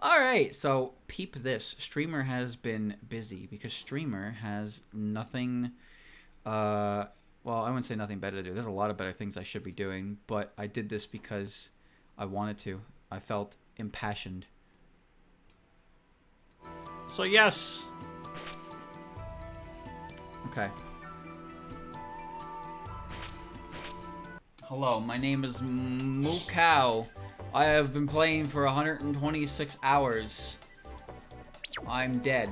Alright, so peep this. Streamer has been busy because Streamer has nothing, well, I wouldn't say nothing better to do. There's a lot of better things I should be doing, but I did this because I wanted to. I felt impassioned. So yes. Okay. Hello, my name is Mukau. I have been playing for 126 hours. I'm dead.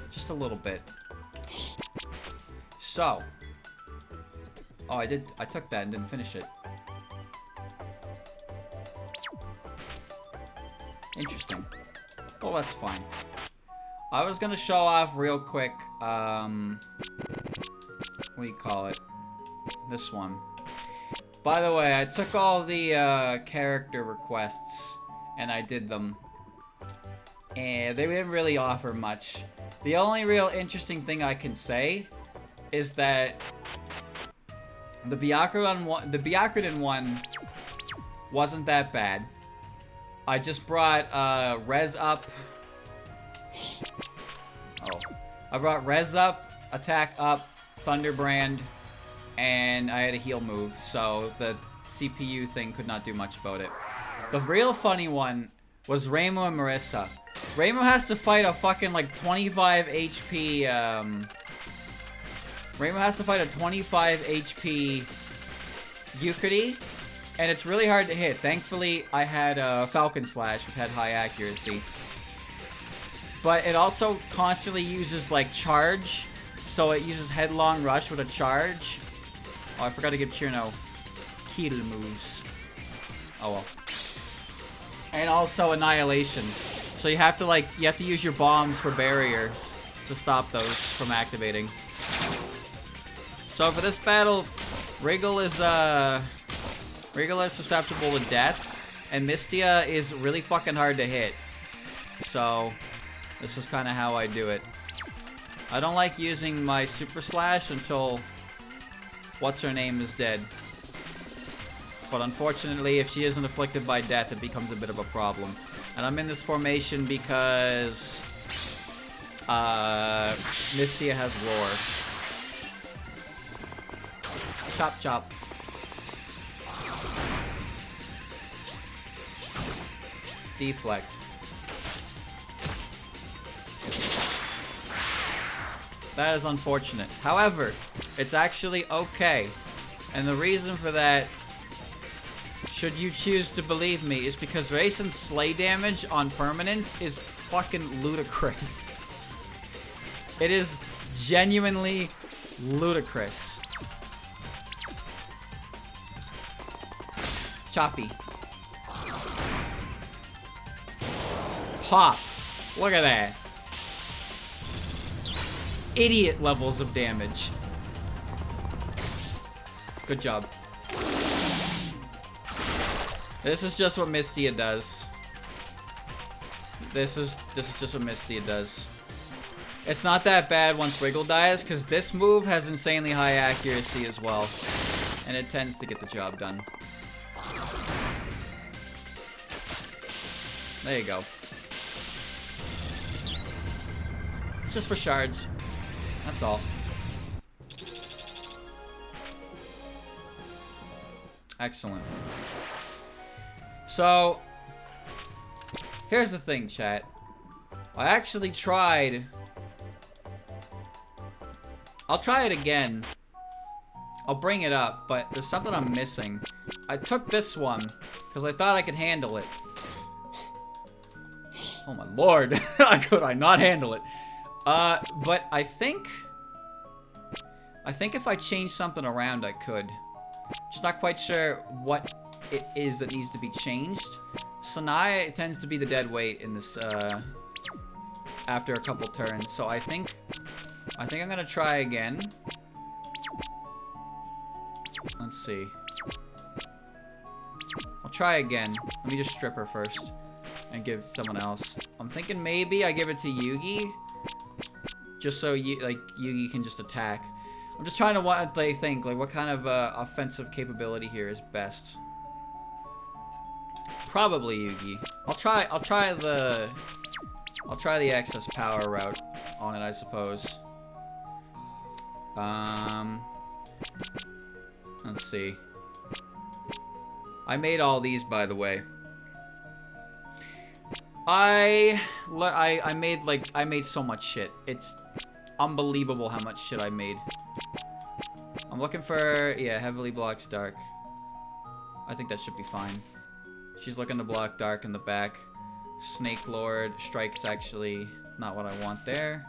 Just a little bit. So. Oh, I took that and didn't finish it. Interesting. Well, that's fine. I was gonna show off real quick, what do you call it? This one. By the way, I took all the character requests and I did them. And they didn't really offer much. The only real interesting thing I can say is that the Byakuren one wasn't that bad. I just brought Res up. Oh. I brought Res up, Attack up, Thunderbrand, and I had a heal move, so the CPU thing could not do much about it. The real funny one was Reimu and Marissa. Reimu has to fight a fucking like 25 HP, Reimu has to fight a 25 HP Yukari, and it's really hard to hit. Thankfully, I had a Falcon Slash, which had high accuracy. But it also constantly uses like charge, so it uses Headlong Rush with a charge. Oh, I forgot to give Chirno kill moves. Oh well. And also Annihilation. So you have to use your bombs for barriers to stop those from activating. So for this battle, Wriggle is susceptible to death, and Mystia is really fucking hard to hit. So this is kind of how I do it. I don't like using my Super Slash until what's-her-name is dead. But unfortunately, if she isn't afflicted by death, it becomes a bit of a problem. And I'm in this formation because Mystia has Roar. Chop chop. Deflect. That is unfortunate. However, it's actually okay. And the reason for that, should you choose to believe me, is because Raisin's slay damage on permanence is fucking ludicrous. It is genuinely ludicrous. Choppy. Pop. Look at that. Idiot levels of damage. Good job. This is just what Mystia does. This is just what Mystia does. It's not that bad once Wiggle dies, because this move has insanely high accuracy as well. And it tends to get the job done. There you go. It's just for shards. That's all. Excellent. So, here's the thing, chat. I actually tried. I'll try it again. I'll bring it up, but there's something I'm missing. I took this one because I thought I could handle it. Oh my lord. Could I not handle it? But I think if I change something around, I could. Just not quite sure what it is that needs to be changed. Sanai tends to be the dead weight in this, after a couple turns. So I think I'm gonna try again. Let's see. I'll try again. Let me just strip her first and give someone else. I'm thinking maybe I give it to Yugi. Just so Yugi can just attack. I'm just trying to what they think, like what kind of offensive capability here is best. Probably Yugi. I'll try the excess power route on it, I suppose. Let's see. I made all these, by the way. I made so much shit. It's unbelievable how much shit I made. I'm looking for, yeah, heavily blocks dark. I think that should be fine. She's looking to block dark in the back. Snake Lord. Strike's actually not what I want there.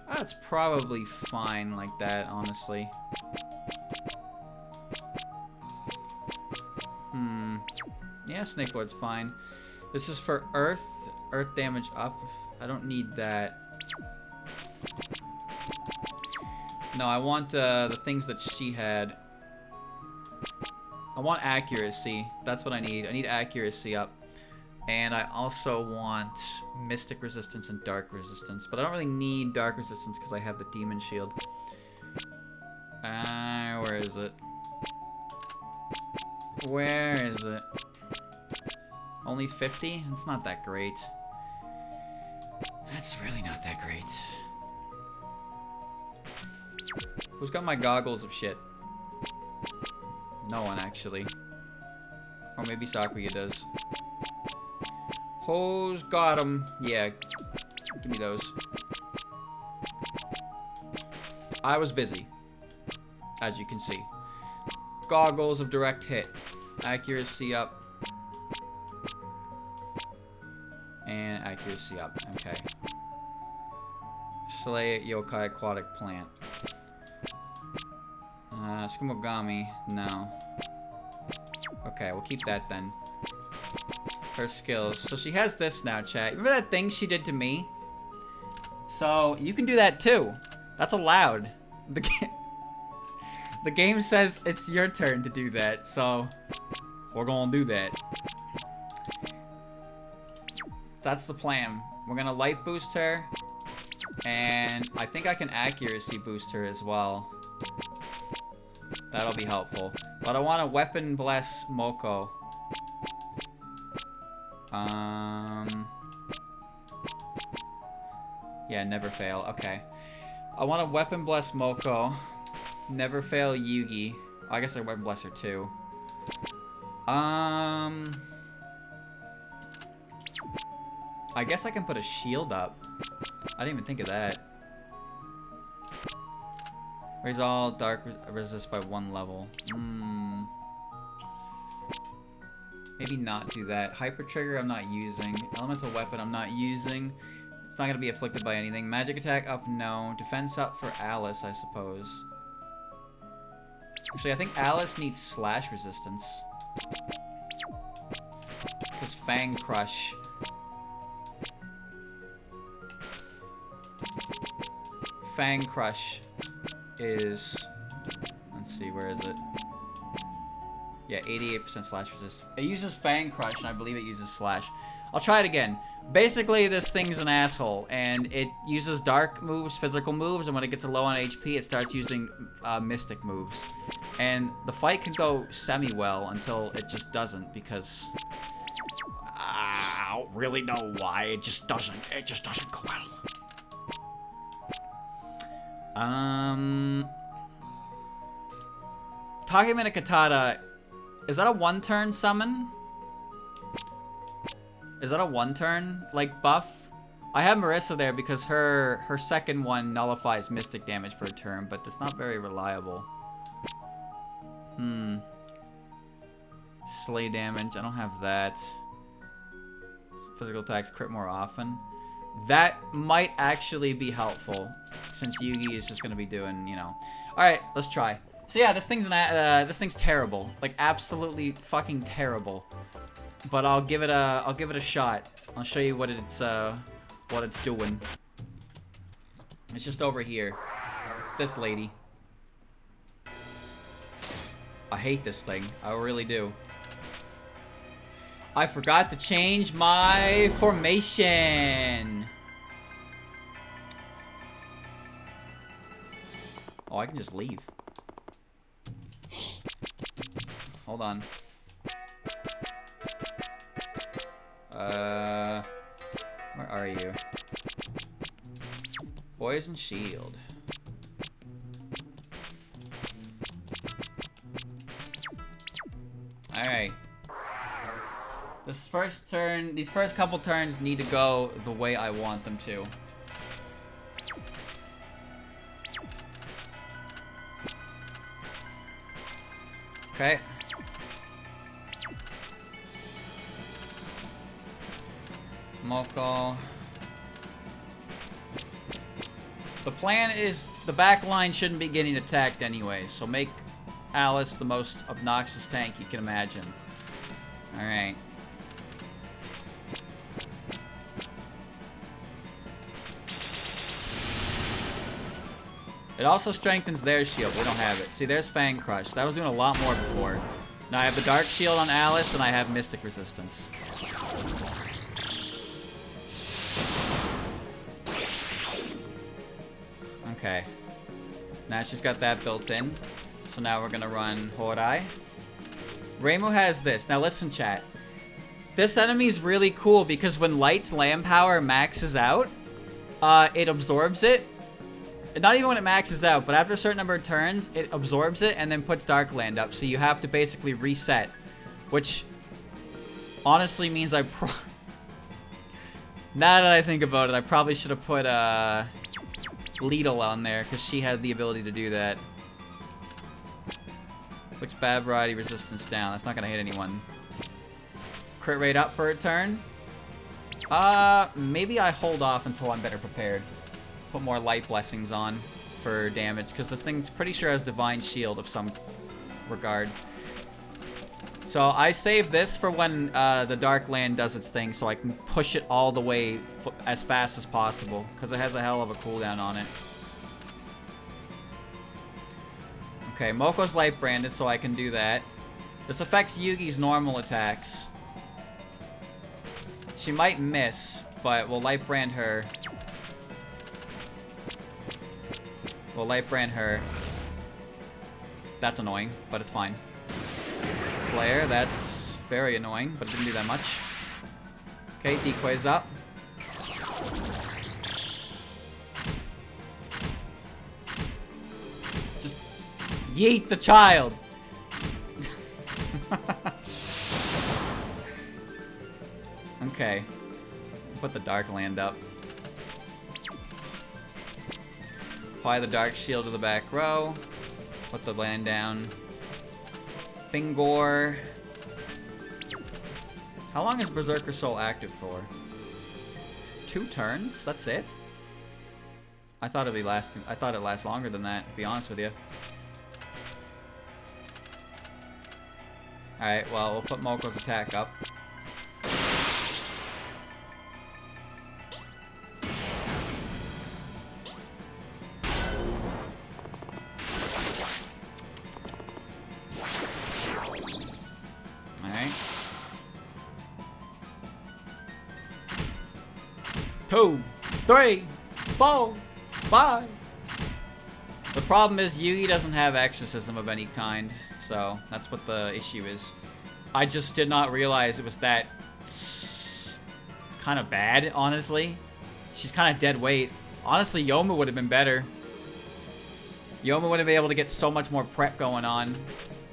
That's probably fine like that, honestly. Yeah, Snake Lord's fine. This is for Earth. Earth damage up. I don't need that. No, I want the things that she had. I want accuracy. That's what I need. I need accuracy up. And I also want Mystic Resistance and Dark Resistance. But I don't really need Dark Resistance because I have the Demon Shield. Where is it? Where is it? Only 50? It's not that great. That's really not that great. Who's got my goggles of shit? No one, actually. Or maybe Sakuya does. Who's got them? Yeah. Give me those. I was busy. As you can see. Goggles of direct hit. Accuracy up. And accuracy up. Okay. Slay Yokai Aquatic Plant. Skumogami. No. Okay, we'll keep that then. Her skills. So she has this now, chat. Remember that thing she did to me? So, you can do that too. That's allowed. The game says it's your turn to do that, so we're gonna do that. That's the plan. We're gonna light boost her, and I think I can accuracy boost her as well. That'll be helpful. But I want a Weapon Bless Moko. Yeah, never fail. Okay. I want a Weapon Bless Moko. Never fail Yugi. I guess I Weapon Bless her too. I guess I can put a shield up. I didn't even think of that. Raise all dark resist by 1 level. Maybe not do that. Hyper Trigger I'm not using. Elemental Weapon I'm not using. It's not going to be afflicted by anything. Magic Attack up, no. Defense up for Alice, I suppose. Actually, I think Alice needs Slash Resistance. Because Fang Crush. Fang Crush is... Let's see, where is it? Yeah, 88% slash resist. It uses Fang Crush, and I believe it uses Slash. I'll try it again. Basically, this thing's an asshole, and it uses dark moves, physical moves, and when it gets low on HP, it starts using mystic moves. And the fight can go semi-well until it just doesn't, because... I don't really know why. It just doesn't. It just doesn't go well. Takamina Katata, is that a 1-turn summon? Is that a 1-turn, like, buff? I have Marissa there because her second one nullifies mystic damage for a turn, but it's not very reliable. Slay damage, I don't have that. Physical attacks crit more often. That might actually be helpful, since Yugi is just gonna be doing, you know. Alright, let's try. So yeah, this thing's terrible. Like, absolutely fucking terrible. But I'll give it a shot. I'll show you what it's doing. It's just over here. It's this lady. I hate this thing. I really do. I forgot to change my formation. Oh, I can just leave. hold on. Where are you? Poison shield. Alright. This first turn, these first couple turns need to go the way I want them to. Okay. Moko. The plan is the back line shouldn't be getting attacked anyway, so make Alice the most obnoxious tank you can imagine. Alright. It also strengthens their shield. We don't have it. See, there's Fang Crush. That was doing a lot more before. Now I have the Dark Shield on Alice, and I have Mystic Resistance. Okay. Now she's got that built in. So now we're gonna run Horai. Reimu has this. Now listen, chat. This enemy is really cool because when Light's Land Power maxes out, it absorbs it. Not even when it maxes out, but after a certain number of turns, it absorbs it and then puts Dark Land up. So you have to basically reset. Which honestly means now that I think about it, I probably should have put Lidl on there because she had the ability to do that. Puts bad variety resistance down. That's not going to hit anyone. Crit rate up for a turn. Maybe I hold off until I'm better prepared. Put more light blessings on for damage because this thing's pretty sure has divine shield of some regard. So I save this for when the Dark Land does its thing so I can push it all the way as fast as possible because it has a hell of a cooldown on it. Okay, Moko's light branded so I can do that. This affects Yugi's normal attacks. She might miss, but we'll light brand her. We'll light brand her. That's annoying, but it's fine. Flare, that's very annoying, but it didn't do that much. Okay, decoy's up. Just yeet the child! Okay. Put the Dark Land up. Apply the Dark Shield to the back row. Put the land down. Fingor. How long is Berserker Soul active for? 2 turns? That's it? I thought it'd be lasting. I thought it'd last longer than that, to be honest with you. Alright, well, we'll put Moko's attack up. Alright. 2, 3, 4, 5. The problem is Yugi doesn't have exorcism of any kind, so that's what the issue is. I just did not realize it was that kind of bad, honestly. She's kind of dead weight. Honestly, Yoma would have been better. Yoma would have been able to get so much more prep going on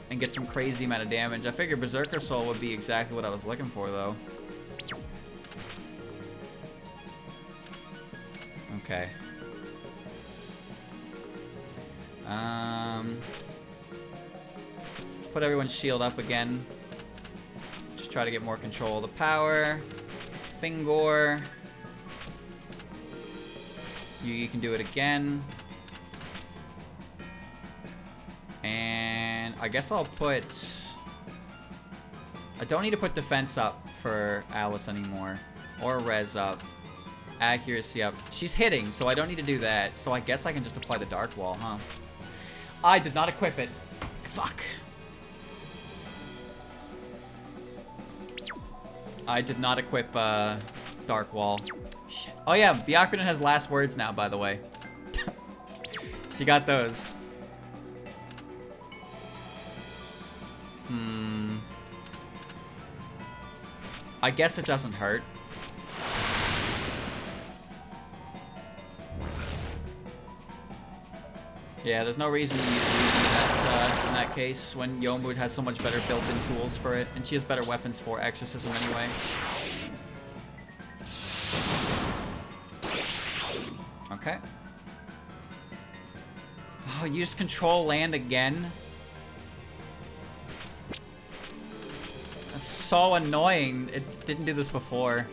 and get some crazy amount of damage. I figured Berserker Soul would be exactly what I was looking for, though. Okay. Put everyone's shield up again. Just try to get more control of the power. Fingor. You can do it again. And I guess I'll put... I don't need to put defense up for Alice anymore. Or res up. Accuracy up. She's hitting, so I don't need to do that. So I guess I can just apply the Dark Wall, huh? I did not equip it. Fuck. I did not equip Dark Wall. Shit. Oh yeah, Byakuren has last words now, by the way. She got those. I guess it doesn't hurt. Yeah, there's no reason to use Yugi in that case when Yomuud has so much better built-in tools for it, and she has better weapons for exorcism anyway. Okay. Oh, you just control land again? That's so annoying. It didn't do this before.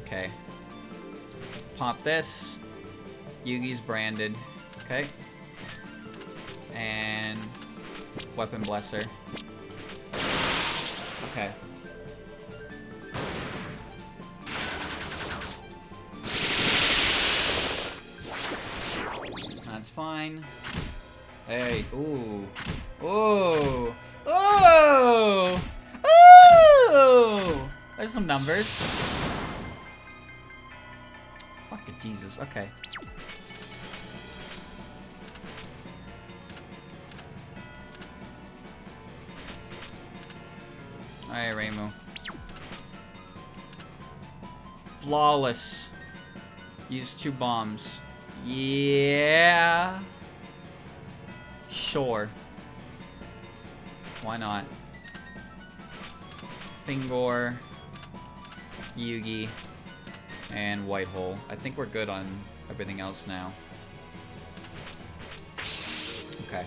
Okay. Pop this. Yugi's branded. Okay. And Weapon Blesser. Okay. That's fine. Hey, ooh. Ooh. Ooh! Ooh! There's some numbers. Fuck it, Jesus. Okay. Alright, Reimu. Flawless. Use 2 bombs. Yeah. Sure. Why not? Fingor, Yugi, and White Hole. I think we're good on everything else now. Okay.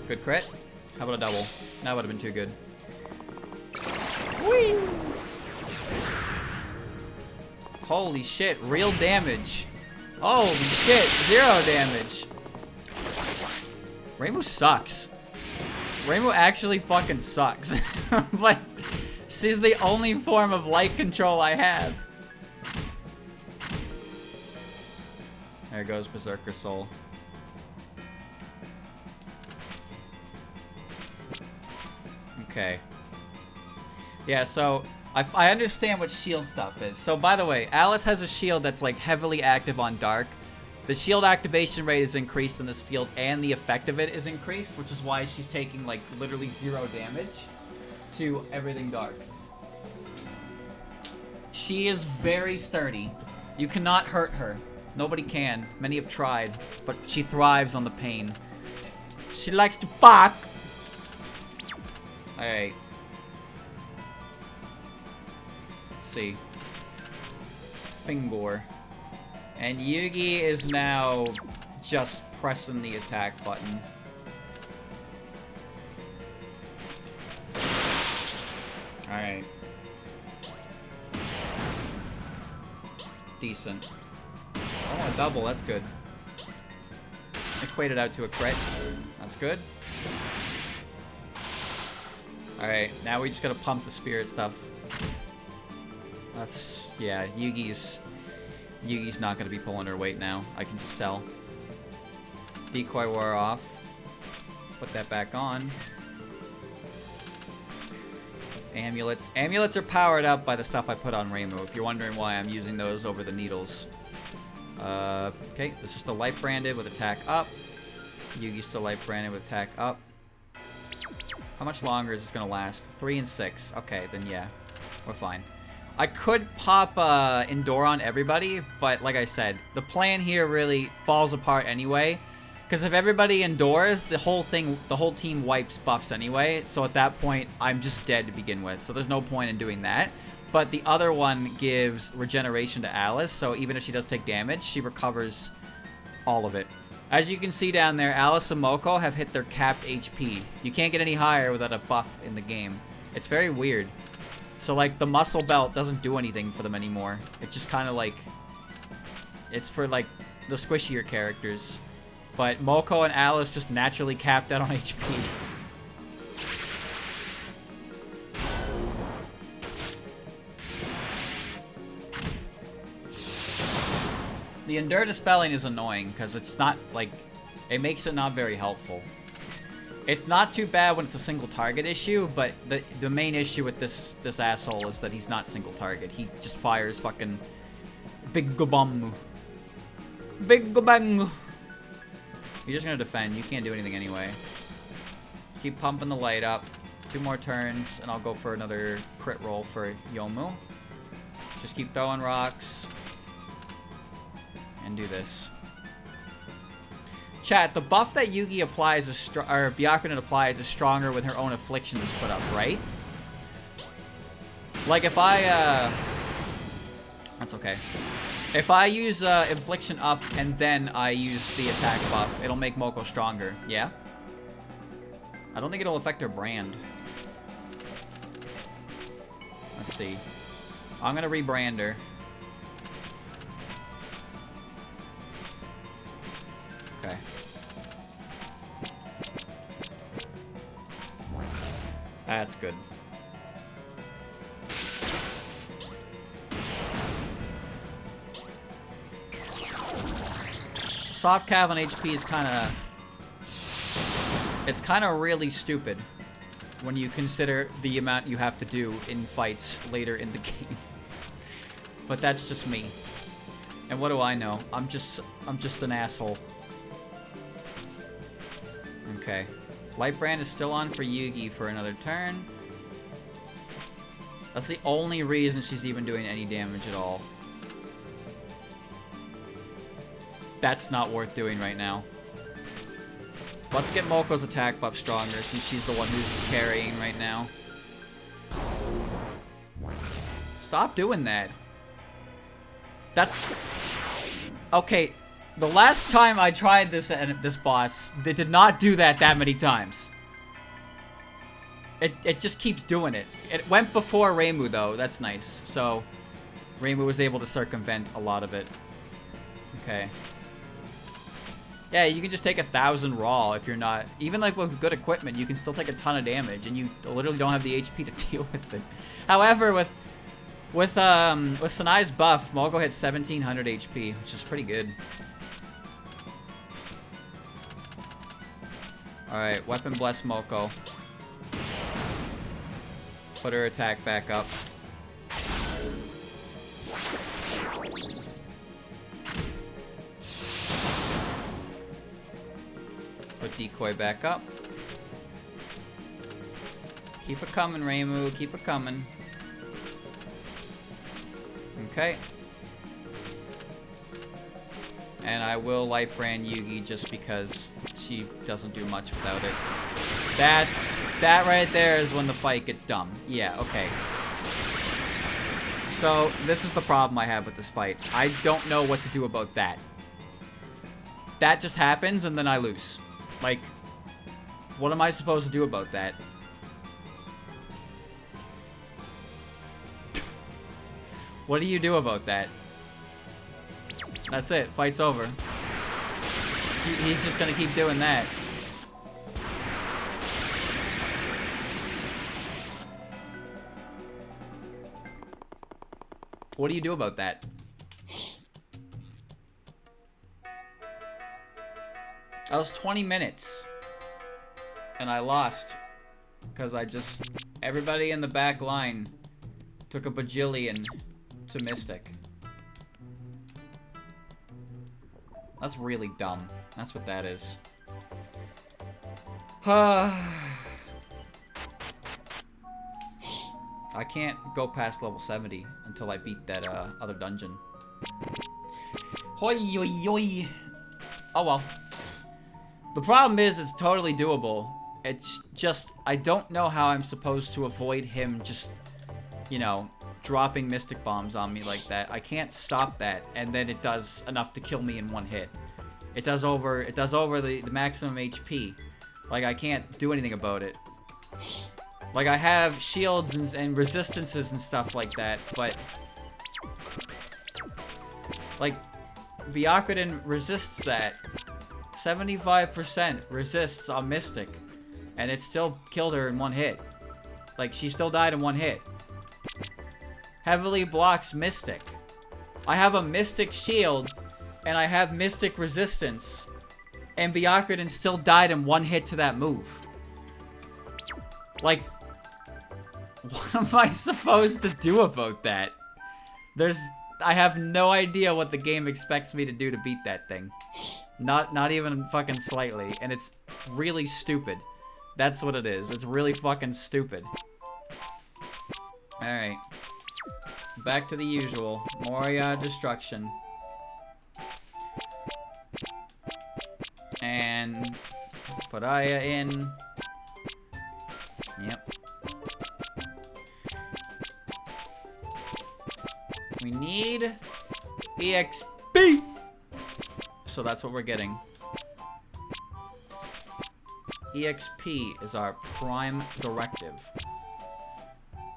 Good crit. How about a double? That would have been too good. Whee! Holy shit, real damage. Holy shit, 0 damage. Reimu sucks. Reimu actually fucking sucks. But she's the only form of light control I have. There goes Berserker Soul. Okay. Yeah, so I understand what shield stuff is. So by the way, Alice has a shield that's like heavily active on dark. The shield activation rate is increased in this field and the effect of it is increased, which is why she's taking like literally 0 damage to everything dark. She is very sturdy. You cannot hurt her. Nobody can. Many have tried, but she thrives on the pain. She likes to fuck. Alright. Let's see. Fingor. And Yugi is now just pressing the attack button. Alright. Decent. Oh, a double, that's good. Equated out to a crit. That's good. Alright, now we just gotta pump the spirit stuff. That's, yeah, Yugi's not gonna be pulling her weight now. I can just tell. Decoy wore off. Put that back on. Amulets. Amulets are powered up by the stuff I put on Reimu, if you're wondering why I'm using those over the needles. Okay, this is still light branded with attack up. Yugi's still light branded with attack up. How much longer is this gonna last? 3 and 6. Okay, then yeah, we're fine. I could pop Endure on everybody, but like I said, the plan here really falls apart anyway. Because if everybody endures, the whole team wipes buffs anyway. So at that point, I'm just dead to begin with. So there's no point in doing that. But the other one gives regeneration to Alice, so even if she does take damage, she recovers all of it. As you can see down there, Alice and Moko have hit their capped HP. You can't get any higher without a buff in the game. It's very weird. So like the muscle belt doesn't do anything for them anymore. It's just kind of like, it's for like the squishier characters. But Moko and Alice just naturally capped out on HP. The Endure Dispelling is annoying because it's not like, it makes it not very helpful. It's not too bad when it's a single target issue, but the main issue with this asshole is that he's not single target. He just fires fucking big gobam. Big gobang. You're just gonna defend. You can't do anything anyway. Keep pumping the light up. 2 more turns, and I'll go for another crit roll for Yomu. Just keep throwing rocks. And do this. Chat, the buff that Yugi applies is or Byakunin applies is stronger when her own affliction is put up, right? Like if I that's okay. If I use infliction up and then I use the attack buff, it'll make Moko stronger. Yeah? I don't think it'll affect her brand. Let's see. I'm gonna rebrand her. Okay. That's good. Soft cav on HP is it's kind of really stupid when you consider the amount you have to do in fights later in the game. But that's just me. And what do I know? I'm just an asshole. Okay. Light Brand is still on for Yugi for another turn. That's the only reason she's even doing any damage at all. That's not worth doing right now. Let's get Moko's attack buff stronger since she's the one who's carrying right now. Stop doing that. That's... Okay, the last time I tried this boss, they did not do that many times. It just keeps doing it. It went before Reimu though, that's nice. So, Reimu was able to circumvent a lot of it. Okay. Yeah, you can just take 1,000 raw if you're not... Even like with good equipment, you can still take a ton of damage, and you literally don't have the HP to deal with it. However, with Sanai's buff, Moko hits 1,700 HP, which is pretty good. Alright, Weapon Bless Moko. Put her attack back up. Put Decoy back up. Keep it coming, Reimu. Keep it coming. Okay. And I will Light Brand Yugi just because she doesn't do much without it. That right there is when the fight gets dumb. Yeah, okay. So, this is the problem I have with this fight. I don't know what to do about that. That just happens and then I lose. Like, what am I supposed to do about that? What do you do about that? That's it. Fight's over. He's just gonna keep doing that. What do you do about that? That was 20 minutes. And I lost. Because everybody in the back line took a bajillion to Mystic. That's really dumb. That's what that is. I can't go past level 70 until I beat that other dungeon. Hoi yoi yoi. Oh well. The problem is, it's totally doable. It's just, I don't know how I'm supposed to avoid him just, you know, dropping Mystic Bombs on me like that. I can't stop that, and then it does enough to kill me in one hit. It does over the maximum HP. Like, I can't do anything about it. Like, I have shields and resistances and stuff like that, but... Like, Byakunin resists that. 75% resists on Mystic. And it still killed her in one hit. Like, she still died in one hit. Heavily blocks Mystic. I have a Mystic shield, and I have Mystic resistance. And Byakunin still died in one hit to that move. Like, what am I supposed to do about that? I have no idea what the game expects me to do to beat that thing. Not even fucking slightly. And it's really stupid. That's what it is. It's really fucking stupid. Alright. Back to the usual. More destruction. And put Aya in. Yep. We need EXP! So that's what we're getting. EXP is our prime directive.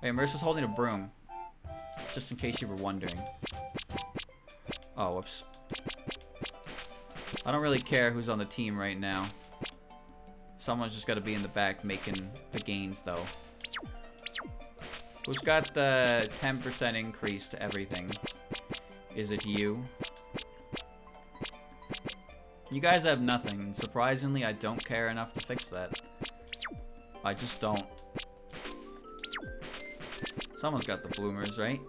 Hey, Marissa's holding a broom. Just in case you were wondering. Oh, whoops. I don't really care who's on the team right now. Someone's just got to be in the back making the gains, though. Who's got the 10% increase to everything? Is it you? You guys have nothing. Surprisingly, I don't care enough to fix that. I just don't. Someone's got the bloomers, right?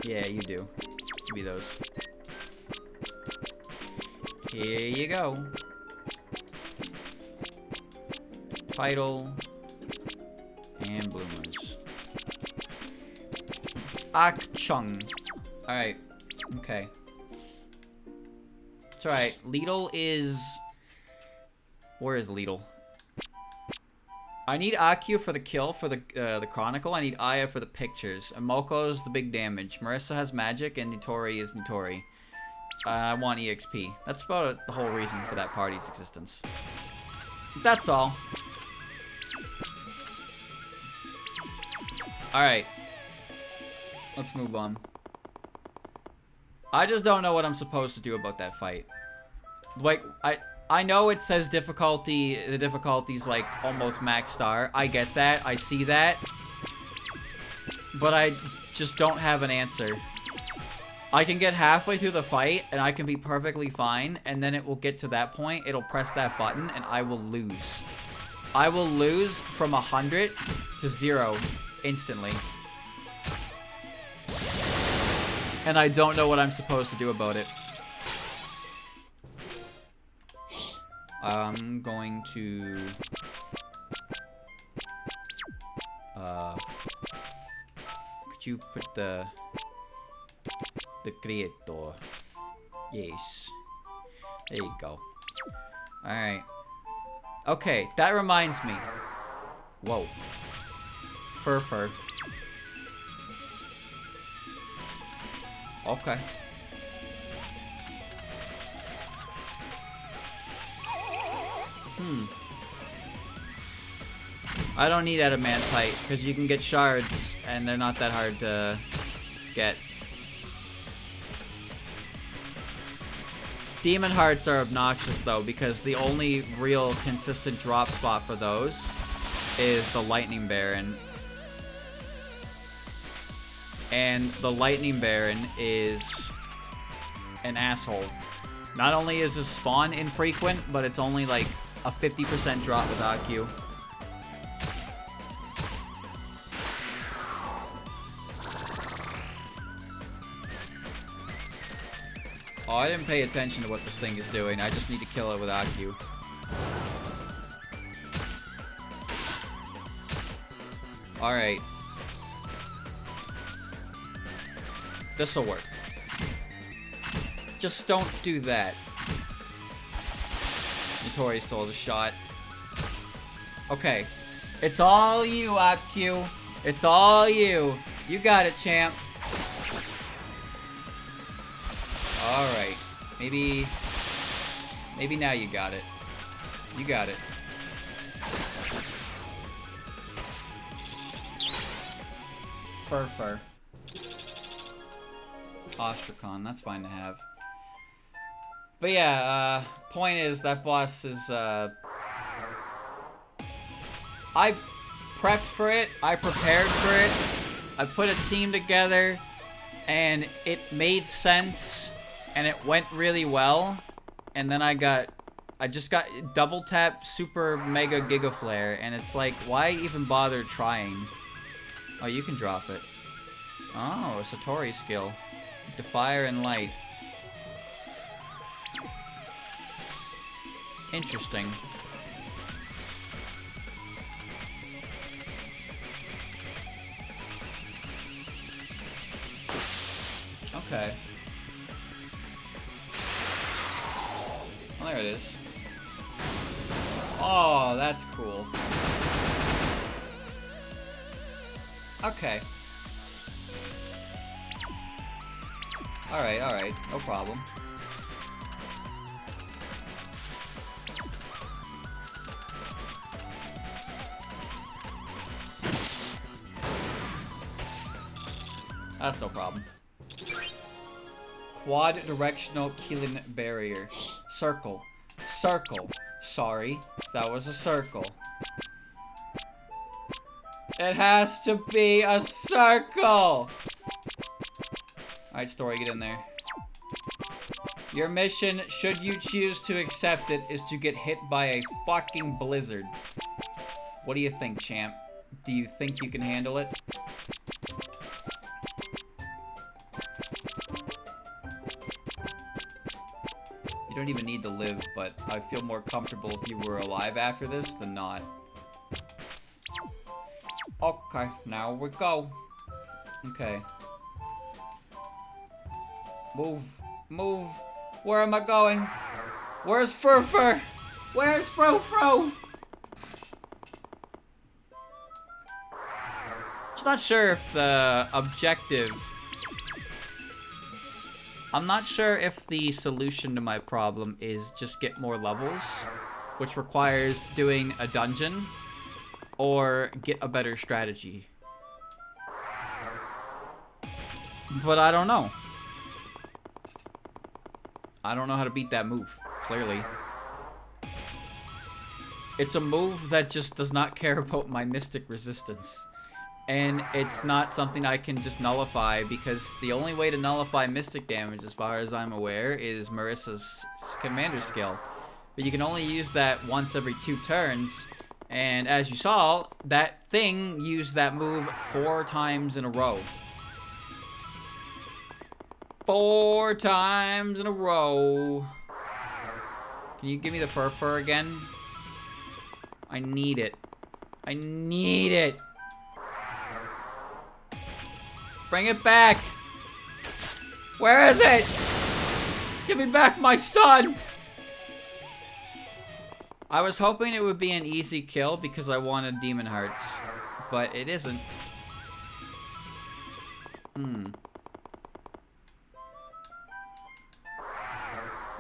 Yeah, you do. Give me those. Here you go. Title. And bloomers. Ak-chung. Alright. Okay. It's alright. Lidl is... Where is Lidl? I need Akio for the kill for the Chronicle. I need Aya for the pictures. And Moko's the big damage. Marissa has magic, and Nitori is Nitori. I want EXP. That's about the whole reason for that party's existence. That's all. Alright. Let's move on. I just don't know what I'm supposed to do about that fight. Like, I know it says difficulty, the difficulty's like almost max star. I get that, I see that. But I just don't have an answer. I can get halfway through the fight and I can be perfectly fine, and then it will get to that point, it'll press that button and I will lose. I will lose from 100 to 0 instantly. And I don't know what I'm supposed to do about it. I'm going to... could you put the creator? Yes. There you go. Alright. Okay, that reminds me. Whoa. Fur. Okay. I don't need adamantite, because you can get shards, and they're not that hard to get. Demon hearts are obnoxious, though, because the only real consistent drop spot for those is the Lightning Baron. And the Lightning Baron is an asshole. Not only is his spawn infrequent, but it's only like a 50% drop with AQ. Oh, I didn't pay attention to what this thing is doing. I just need to kill it with AQ. Alright. This'll work. Just don't do that. Nitori stole the shot. Okay. It's all you, AQ. It's all you. You got it, champ. Alright. Maybe now you got it. You got it. Fur. Ostracon, that's fine to have. But yeah, point is that boss is, I prepped for it, I prepared for it, I put a team together, and it made sense, and it went really well, and then I just got double tap super mega giga flare, and it's like, why even bother trying? Oh, you can drop it. Oh, a Satori skill. Fire and light. Interesting. Okay. Well, there it is. Oh, that's cool. Okay. Alright, no problem. That's no problem. Quad directional killing barrier. Circle. Circle. Sorry, that was a circle. It has to be a circle! Alright, Story, get in there. Your mission, should you choose to accept it, is to get hit by a fucking blizzard. What do you think, champ? Do you think you can handle it? You don't even need to live, but I feel more comfortable if you were alive after this than not. Okay, now we go. Okay. Move. Move. Where am I going? Where's Furfur? Where's Frofro? Just not sure if the objective... I'm not sure if the solution to my problem is just get more levels, which requires doing a dungeon, or get a better strategy. But I don't know. I don't know how to beat that move, clearly. It's a move that just does not care about my mystic resistance. And it's not something I can just nullify, because the only way to nullify mystic damage, as far as I'm aware, is Marissa's commander skill. But you can only use that once every 2 turns, and as you saw, that thing used that move 4 times in a row. 4 times in a row. Can you give me the Furfur again? I need it. I need it. Bring it back! Where is it? Give me back my son! I was hoping it would be an easy kill because I wanted Demon Hearts, but it isn't. You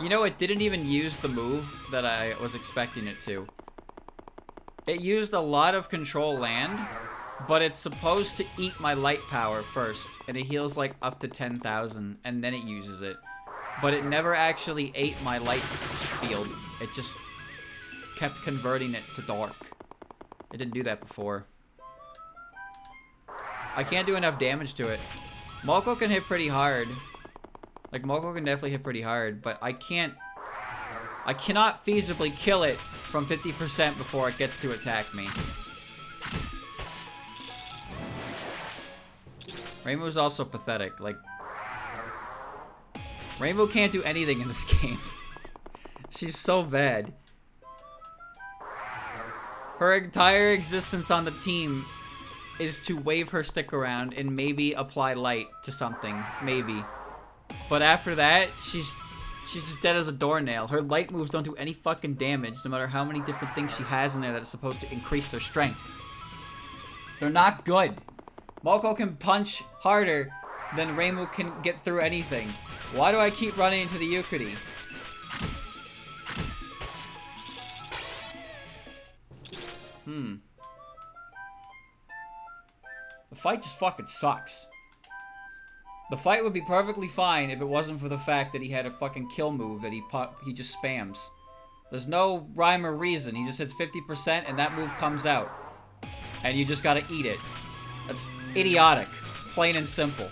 know, it didn't even use the move that I was expecting it to. It used a lot of control land, but it's supposed to eat my light power first, and it heals like up to 10,000, and then it uses it. But it never actually ate my light field. It just kept converting it to dark. It didn't do that before. I can't do enough damage to it. Moko can hit pretty hard. Like, Moko can definitely hit pretty hard, but I cannot feasibly kill it from 50% before it gets to attack me. Rainbow's also pathetic. Like, Rainbow can't do anything in this game. She's so bad. Her entire existence on the team is to wave her stick around and maybe apply light to something. Maybe. But after that, she's as dead as a doornail. Her light moves don't do any fucking damage, no matter how many different things she has in there that is supposed to increase their strength. They're not good. Moko can punch harder than Rainbow can get through anything. Why do I keep running into the Euclid? The fight just fucking sucks. The fight would be perfectly fine if it wasn't for the fact that he had a fucking kill move that he just spams. There's no rhyme or reason. He just hits 50% and that move comes out. And you just gotta eat it. That's idiotic. Plain and simple.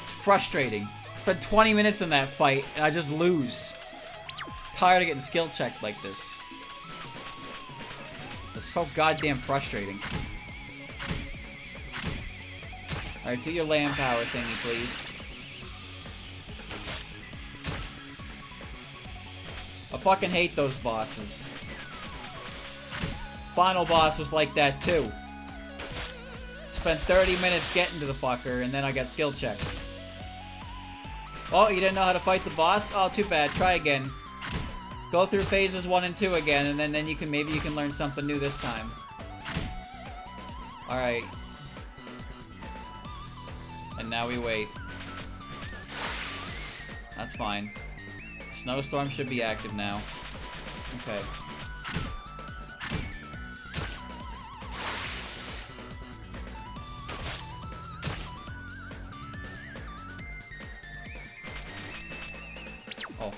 It's frustrating. Spent 20 minutes in that fight and I just lose. Tired of getting skill checked like this. It's so goddamn frustrating. Alright, do your land power thingy, please. A fucking hate those bosses. Final boss was like that too. Spent 30 minutes getting to the fucker, and then I got skill checked. Oh, you didn't know how to fight the boss? Oh, too bad. Try again. Go through phases 1 and 2 again, and then you can maybe you can learn something new this time. Alright. And now we wait. That's fine. Snowstorm should be active now. Okay. Oh.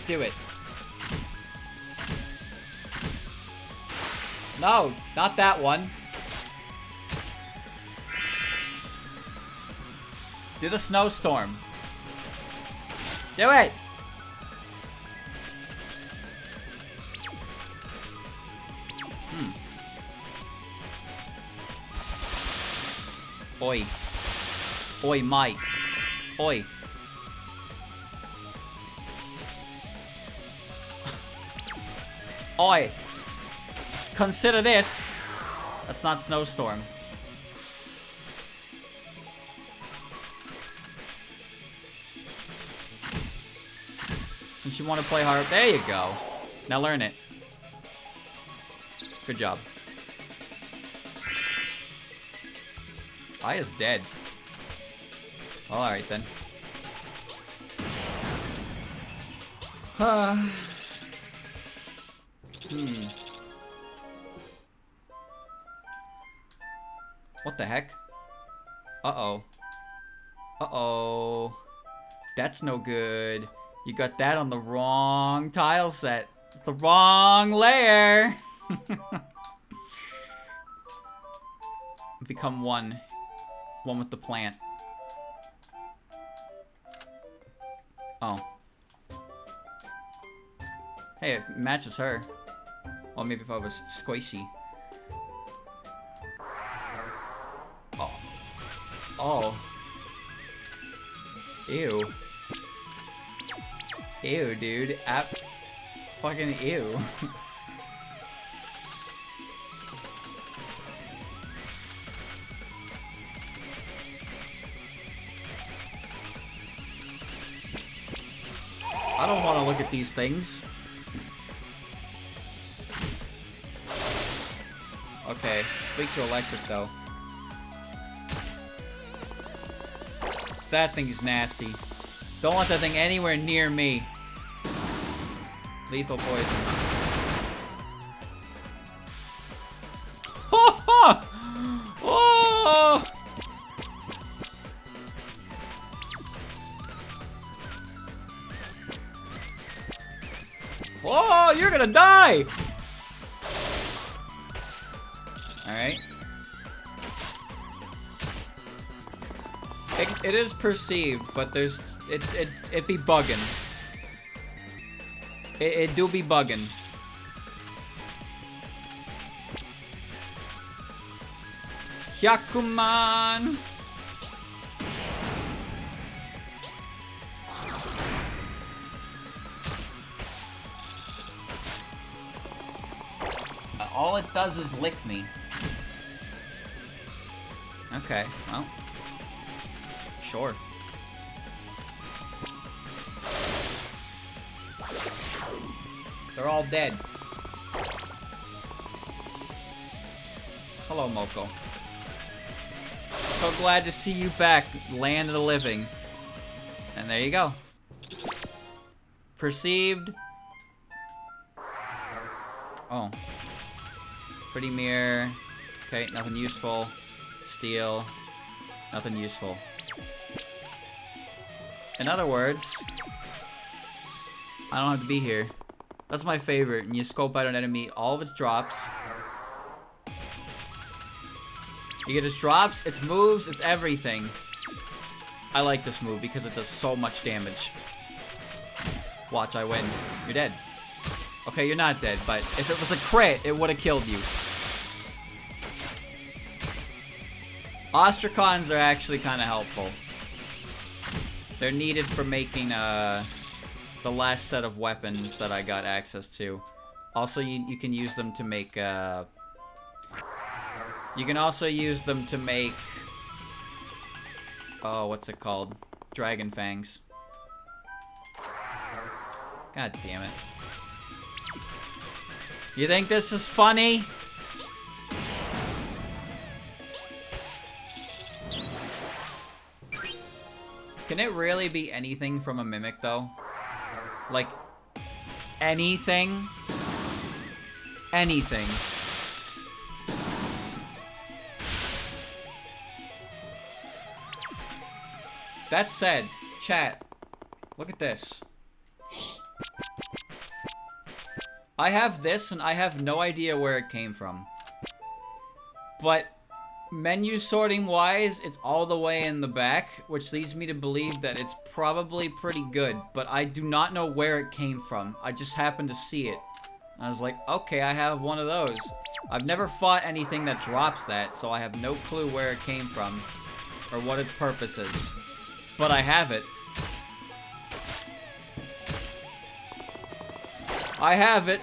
Do it. No, not that one. Do the snowstorm. Do it! Oi. Oi, Mike. Oi. Oi. Consider this. That's not snowstorm. Since you want to play hard, there you go. Now learn it. Good job. Aya's dead. Well, alright then. What the heck? Uh-oh. Uh-oh. That's no good. You got that on the wrong tile set. The wrong layer. Become one. One with the plant. Oh. Hey, it matches her. Well, maybe if I was squishy. Oh. Oh. Ew. Ew, dude. Fucking ew. I don't want to look at these things. Okay, speak to electric though. That thing is nasty. Don't want that thing anywhere near me. Lethal poison. Oh! Whoa, you're gonna die! Alright. It is perceived, but there's it be bugging. It do be bugging. Yakuman! All it does is lick me. Okay, well. Sure. They're all dead. Hello, Moko. So glad to see you back, land of the living. And there you go. Perceived. Oh. Pretty mirror. Okay, nothing useful. Steel. Nothing useful. In other words, I don't have to be here. That's my favorite. And you scope out an enemy, all of its drops. You get its drops, its moves, its everything. I like this move because it does so much damage. Watch, I win. You're dead. Okay, you're not dead, but if it was a crit, it would have killed you. Ostracons are actually kind of helpful. They're needed for making the last set of weapons that I got access to. Also, you can use them to make you can also use them to make oh, what's it called? Dragon fangs. God damn it. You think this is funny? Can it really be anything from a mimic, though? Like, anything? Anything. That said, chat, look at this. I have this, and I have no idea where it came from. But menu sorting wise, it's all the way in the back, which leads me to believe that it's probably pretty good, but I do not know where it came from. I just happened to see it. I was like, okay, I have one of those. I've never fought anything that drops that, so I have no clue where it came from or what its purpose is. But I have it. I have it.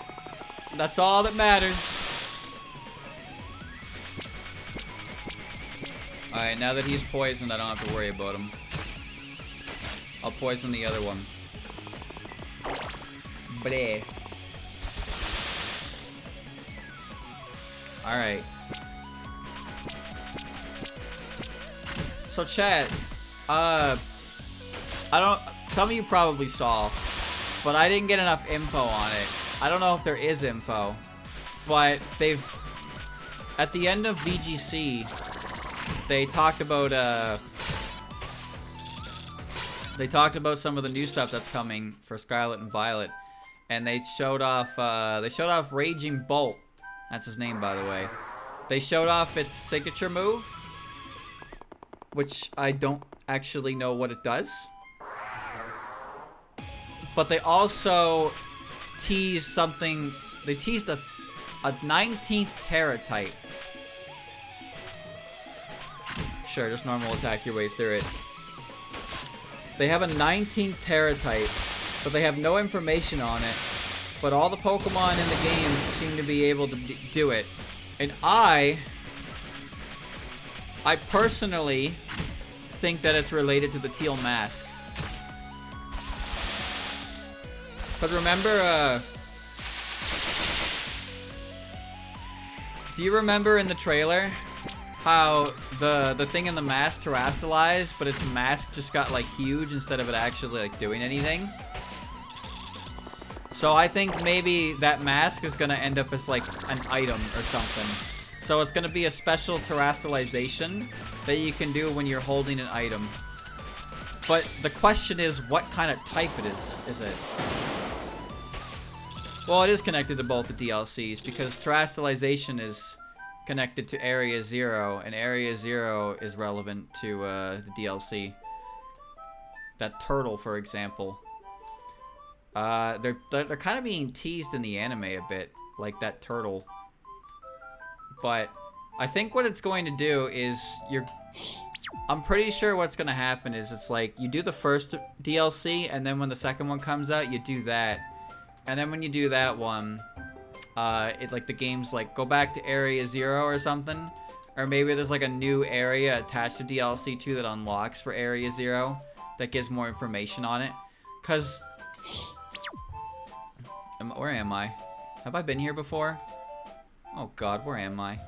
That's all that matters. Alright, now that he's poisoned, I don't have to worry about him. I'll poison the other one. Bleh. Alright. So, chat, some of you probably saw, but I didn't get enough info on it. I don't know if there is info, but at the end of VGC, they talked about some of the new stuff that's coming for Scarlet and Violet, and they showed off Raging Bolt. That's his name, by the way. They showed off its signature move, which I don't actually know what it does. But they also teased something. They teased a 19th Terra type. Sure, just normal attack your way through it. They have a 19th Terra type, but they have no information on it. But all the Pokemon in the game seem to be able to do it. And I personally think that it's related to the teal mask. But remember, do you remember in the trailer how the thing in the mask terrestrialized, but its mask just got like huge instead of it actually like doing anything? So I think maybe that mask is gonna end up as like an item or something. So it's gonna be a special terrestrialization that you can do when you're holding an item. But the question is, what kind of type it is it? Well, it is connected to both the DLCs because terrestrialization is connected to Area 0, and Area 0 is relevant to the DLC. That turtle, for example. They're kind of being teased in the anime a bit, like that turtle. But I think what it's going to do is I'm pretty sure what's going to happen is it's like you do the first DLC, and then when the second one comes out, you do that. And then when you do that one, the game's like, go back to Area 0 or something. Or maybe there's like a new area attached to DLC 2 that unlocks for Area 0 that gives more information on it. Because... where am I? Have I been here before? Oh god, where am I?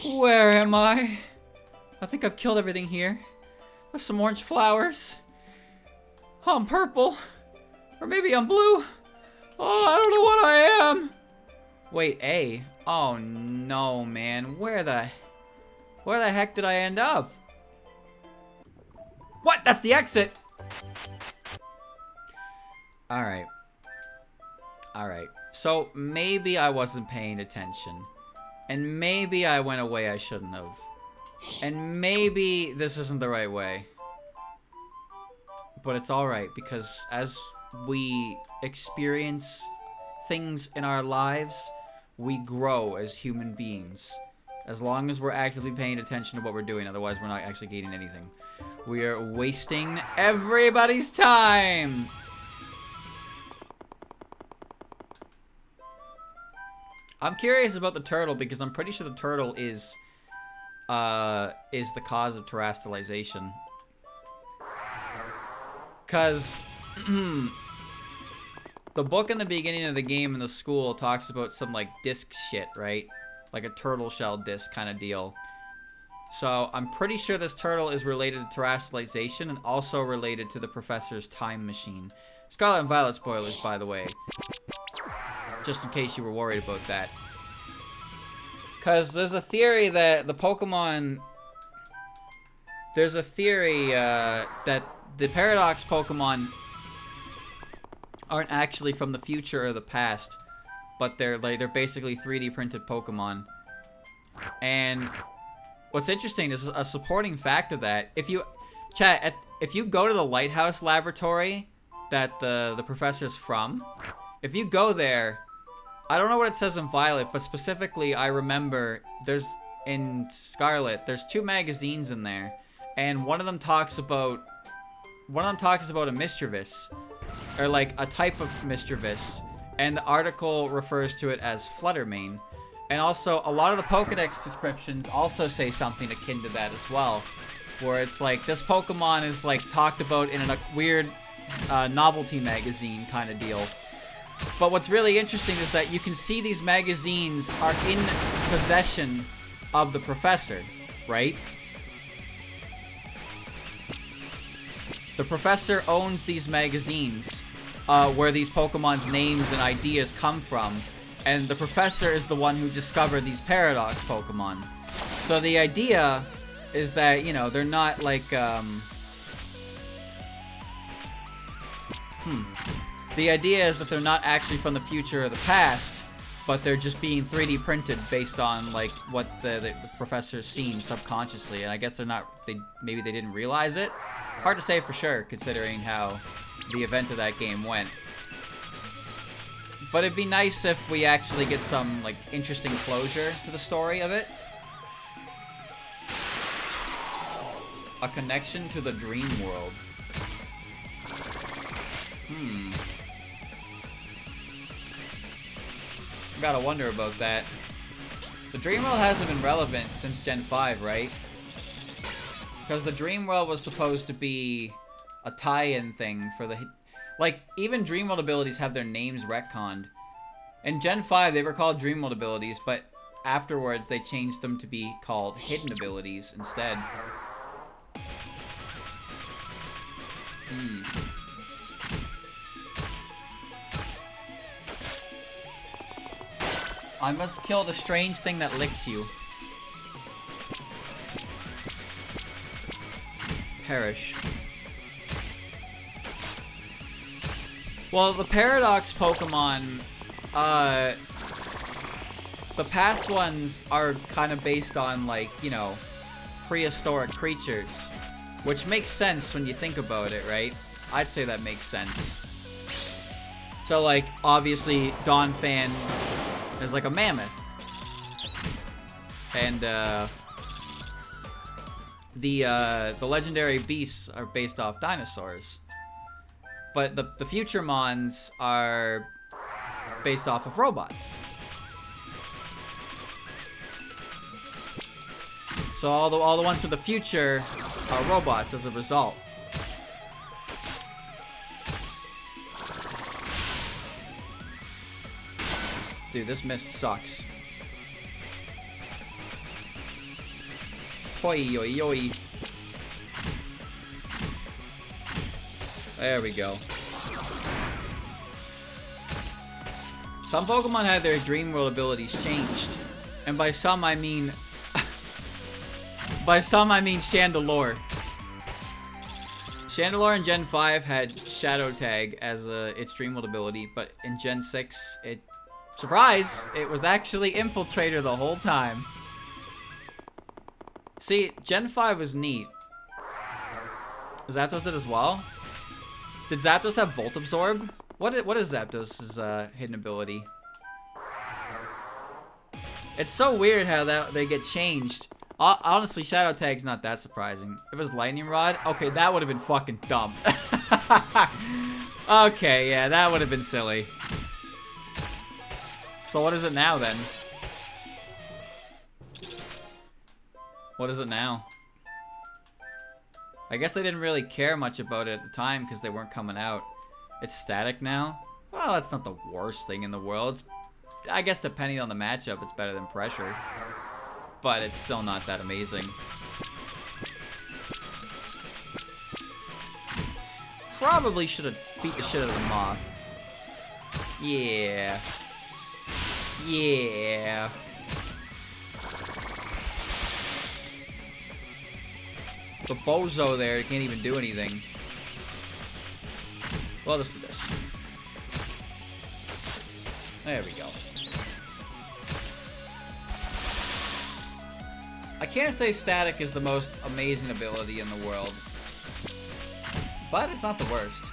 Where am I? I think I've killed everything here. There's some orange flowers. Oh, I'm purple. Or maybe I'm blue. Oh, I don't know what I am. Wait, A. Oh no, man. Where the heck did I end up? What? That's the exit. Alright. Alright. So, maybe I wasn't paying attention. And maybe I went a way I shouldn't have. And maybe this isn't the right way. But it's alright, because as we experience things in our lives, we grow as human beings. As long as we're actively paying attention to what we're doing, otherwise we're not actually gaining anything. We are wasting everybody's time. I'm curious about the turtle because I'm pretty sure the turtle is the cause of terrestrialization. Cause the book in the beginning of the game in the school talks about some like disc shit, right? Like a turtle shell disc kind of deal. So I'm pretty sure this turtle is related to terrestrialization and also related to the professor's time machine. Scarlet and Violet spoilers, by the way. Just in case you were worried about that. Because there's a theory that the Pokemon... There's a theory that the Paradox Pokemon aren't actually from the future or the past, but they're basically 3D printed Pokemon. And what's interesting is a supporting fact of that. If you if you go to the Lighthouse Laboratory that the professor's from, if you go there, I don't know what it says in Violet, but specifically I remember in Scarlet there's 2 magazines in there, and one of them talks about a Mischievous, or like a type of Mischievous, and the article refers to it as Fluttermane. And also, a lot of the Pokedex descriptions also say something akin to that as well, where it's like, this Pokemon is like talked about in a weird novelty magazine kind of deal. But what's really interesting is that you can see these magazines are in possession of the professor, right? The professor owns these magazines where these Pokemon's names and ideas come from. And the professor is the one who discovered these Paradox Pokemon. So the idea is that, you know, they're not like, The idea is that they're not actually from the future or the past, but they're just being 3D printed based on, like, what the professor's seen subconsciously. And I guess maybe they didn't realize it. Hard to say for sure, considering how the event of that game went. But it'd be nice if we actually get some, like, interesting closure to the story of it. A connection to the dream world. Gotta wonder about that. The dream world hasn't been relevant since Gen 5, right? Because the dream world was supposed to be a tie-in thing for the... Like, even Dreamworld abilities have their names retconned. In Gen 5, they were called Dreamworld abilities, but afterwards they changed them to be called Hidden abilities instead. I must kill the strange thing that licks you. Perish. Well, the Paradox Pokemon, the past ones are kind of based on, like, you know, prehistoric creatures, which makes sense when you think about it, right? I'd say that makes sense. So, like, obviously, Donphan is like a mammoth. And, the legendary beasts are based off dinosaurs. But the future mons are based off of robots. So all the ones from the future are robots as a result. Dude, this mist sucks. Hoi yoi yoi. There we go. Some Pokemon had their Dream World abilities changed. And by some I mean... by some I mean Chandelure. Chandelure in Gen 5 had Shadow Tag as its Dream World ability, but in Gen 6, surprise! It was actually Infiltrator the whole time. See, Gen 5 was neat. Zapdos did as well? Did Zapdos have Volt Absorb? What is Zapdos' hidden ability? It's so weird how they get changed Honestly, Shadow Tag's not that surprising. If it was Lightning Rod, okay, that would have been fucking dumb. Okay, yeah, that would have been silly. So what is it now, then? What is it now? I guess they didn't really care much about it at the time because they weren't coming out. It's static now? Well, that's not the worst thing in the world. I guess depending on the matchup, it's better than pressure. But it's still not that amazing. Probably should have beat the shit out of the moth. Yeah. Yeah. The bozo there can't even do anything. Well, let's do this. There we go. I can't say static is the most amazing ability in the world, but it's not the worst.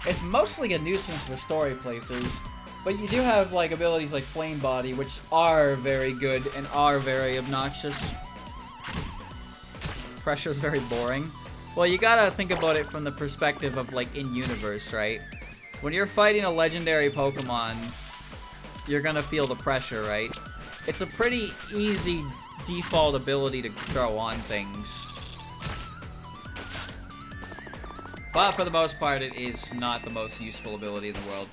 It's mostly a nuisance for story playthroughs, but you do have like abilities like Flame Body, which are very good and are very obnoxious. Pressure is very boring. Well, you gotta think about it from the perspective of like in-universe, right? When you're fighting a legendary Pokemon, you're gonna feel the pressure, right? It's a pretty easy default ability to throw on things. But for the most part, it is not the most useful ability in the world.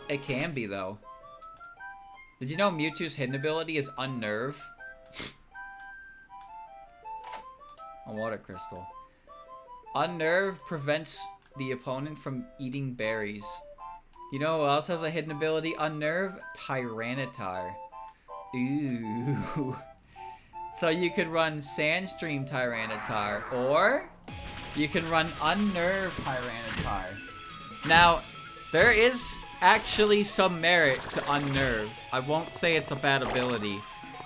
It can be, though. Did you know Mewtwo's hidden ability is Unnerve? A water crystal. Unnerve prevents the opponent from eating berries. You know who else has a hidden ability? Unnerve? Tyranitar. Ooh. So you could run Sandstream Tyranitar, or you can run Unnerve Tyranitar. Now, there is actually some merit to Unnerve. I won't say it's a bad ability,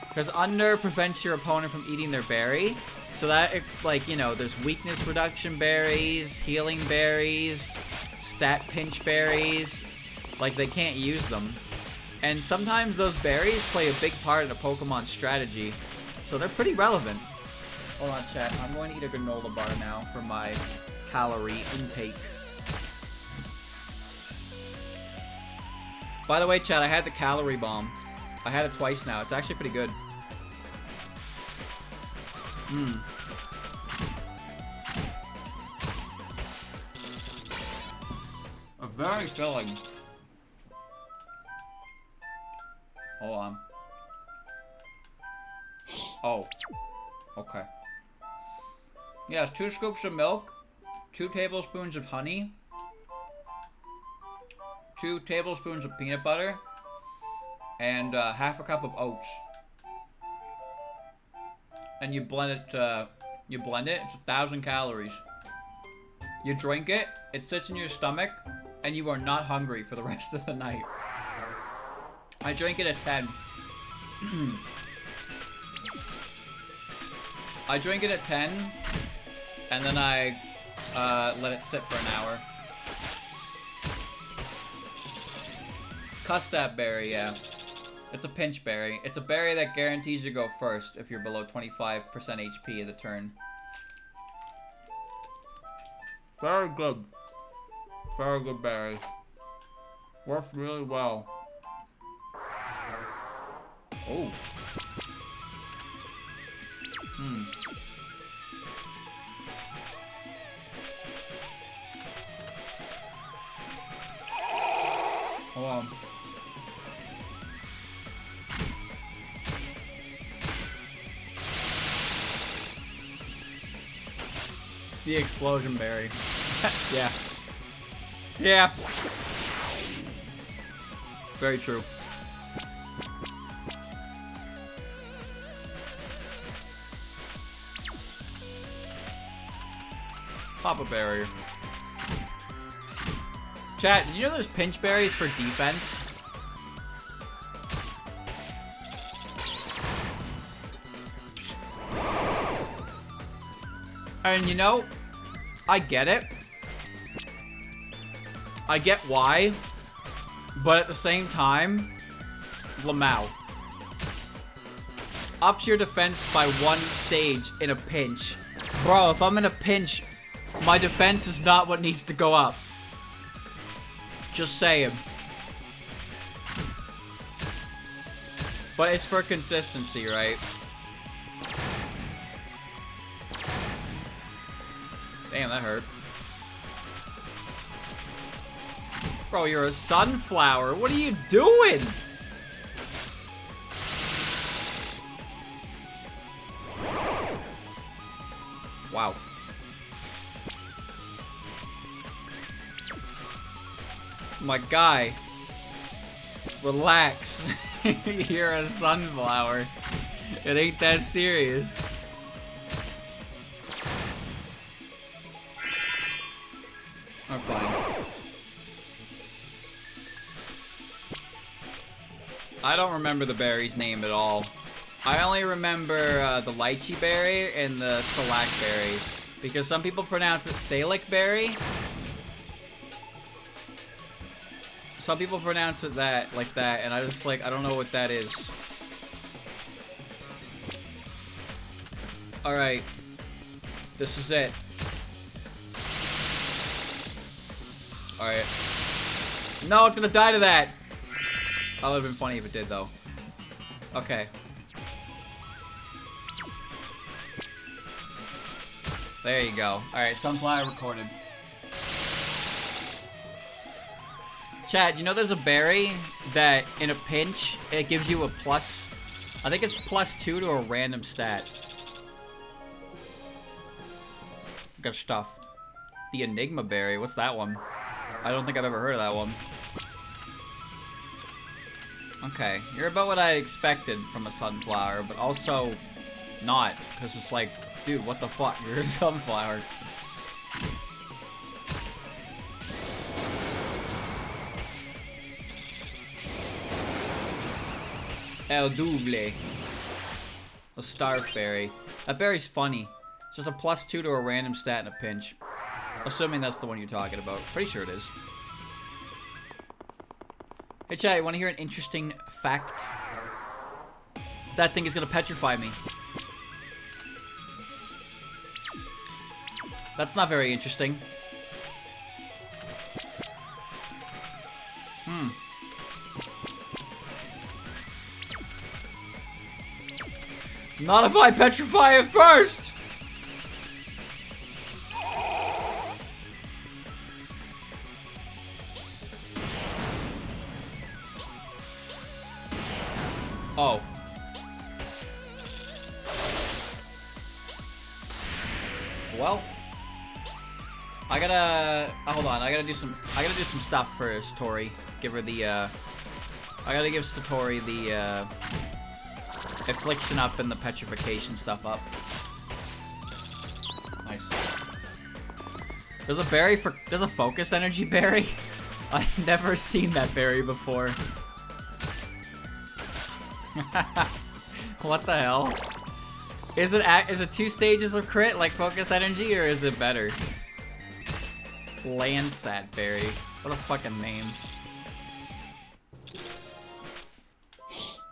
because Unnerve prevents your opponent from eating their berry. So that, like, you know, there's weakness reduction berries, healing berries, stat pinch berries. Like, they can't use them. And sometimes those berries play a big part in a Pokemon's strategy. So they're pretty relevant. Hold on, chat. I'm going to eat a granola bar now for my calorie intake. By the way, chat, I had the calorie bomb. I had it twice now. It's actually pretty good. Very filling. Hold on. Oh. Okay. Yeah, 2 scoops of milk, 2 tablespoons of honey, 2 tablespoons of peanut butter, and half a cup of oats. And you blend it, it's 1,000 calories. You drink it, it sits in your stomach, and you are not hungry for the rest of the night. I drank it at 10. I drank it at 10, and then I let it sit for an hour. Custap berry, yeah. It's a pinch berry. It's a berry that guarantees you go first if you're below 25% HP of the turn. Very good. Very good berry. Works really well. Oh. Hold on. The explosion berry. Yeah. Yeah. Very true. Pop a berry. Chat, did you know there's pinch berries for defense? And you know, I get it. I get why. But at the same time, Lamau. ups your defense by 1 stage in a pinch. Bro, if I'm in a pinch, my defense is not what needs to go up. Just saying. But it's for consistency, right? Damn, that hurt. Bro, you're a sunflower. What are you doing? Wow. My guy. Relax. You're a sunflower. It ain't that serious. I'm fine. I don't remember the berry's name at all. I only remember the lychee berry and the salac berry. Because some people pronounce it salic berry. Some people pronounce it like that, and I just like, I don't know what that is. Alright. This is it. Alright. No, it's gonna die to that! That would've been funny if it did, though. Okay. There you go. Alright, sunflower recorded. Chat, you know there's a berry that, in a pinch, it gives you a plus... I think it's +2 to a random stat. Good stuff. The Enigma berry, what's that one? I don't think I've ever heard of that one. Okay, you're about what I expected from a sunflower, but also not, because it's like, dude, what the fuck, you're a sunflower. El Double. A Starf berry. That berry's funny. It's just a +2 to a random stat in a pinch. Assuming that's the one you're talking about. Pretty sure it is. Hey chat, you wanna hear an interesting fact? That thing is gonna petrify me. That's not very interesting. Not if I petrify it first! Oh. Well. I gotta... hold on, I gotta do some stuff first, Tori. Give her the, I gotta give Satori the, Affliction up and the petrification stuff up. Nice. There's a berry for... there's a focus energy berry? I've never seen that berry before. What the hell? Is it 2 stages of crit like focus energy, or is it better? Landsat berry. What a fucking name.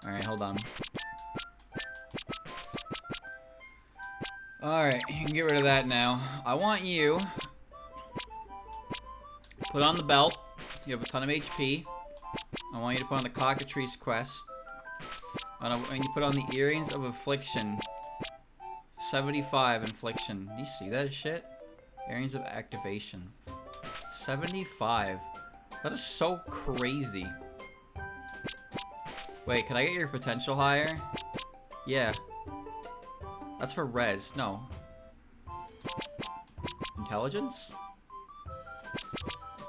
Alright, hold on. Alright, you can get rid of that now. I want you... put on the belt. You have a ton of HP. I want you to put on the Cockatrice quest. And you put on the Earrings of Affliction. 75 Infliction. Do you see that shit? Earrings of Activation. 75. That is so crazy. Wait, can I get your potential higher? Yeah. That's for res. No. Intelligence?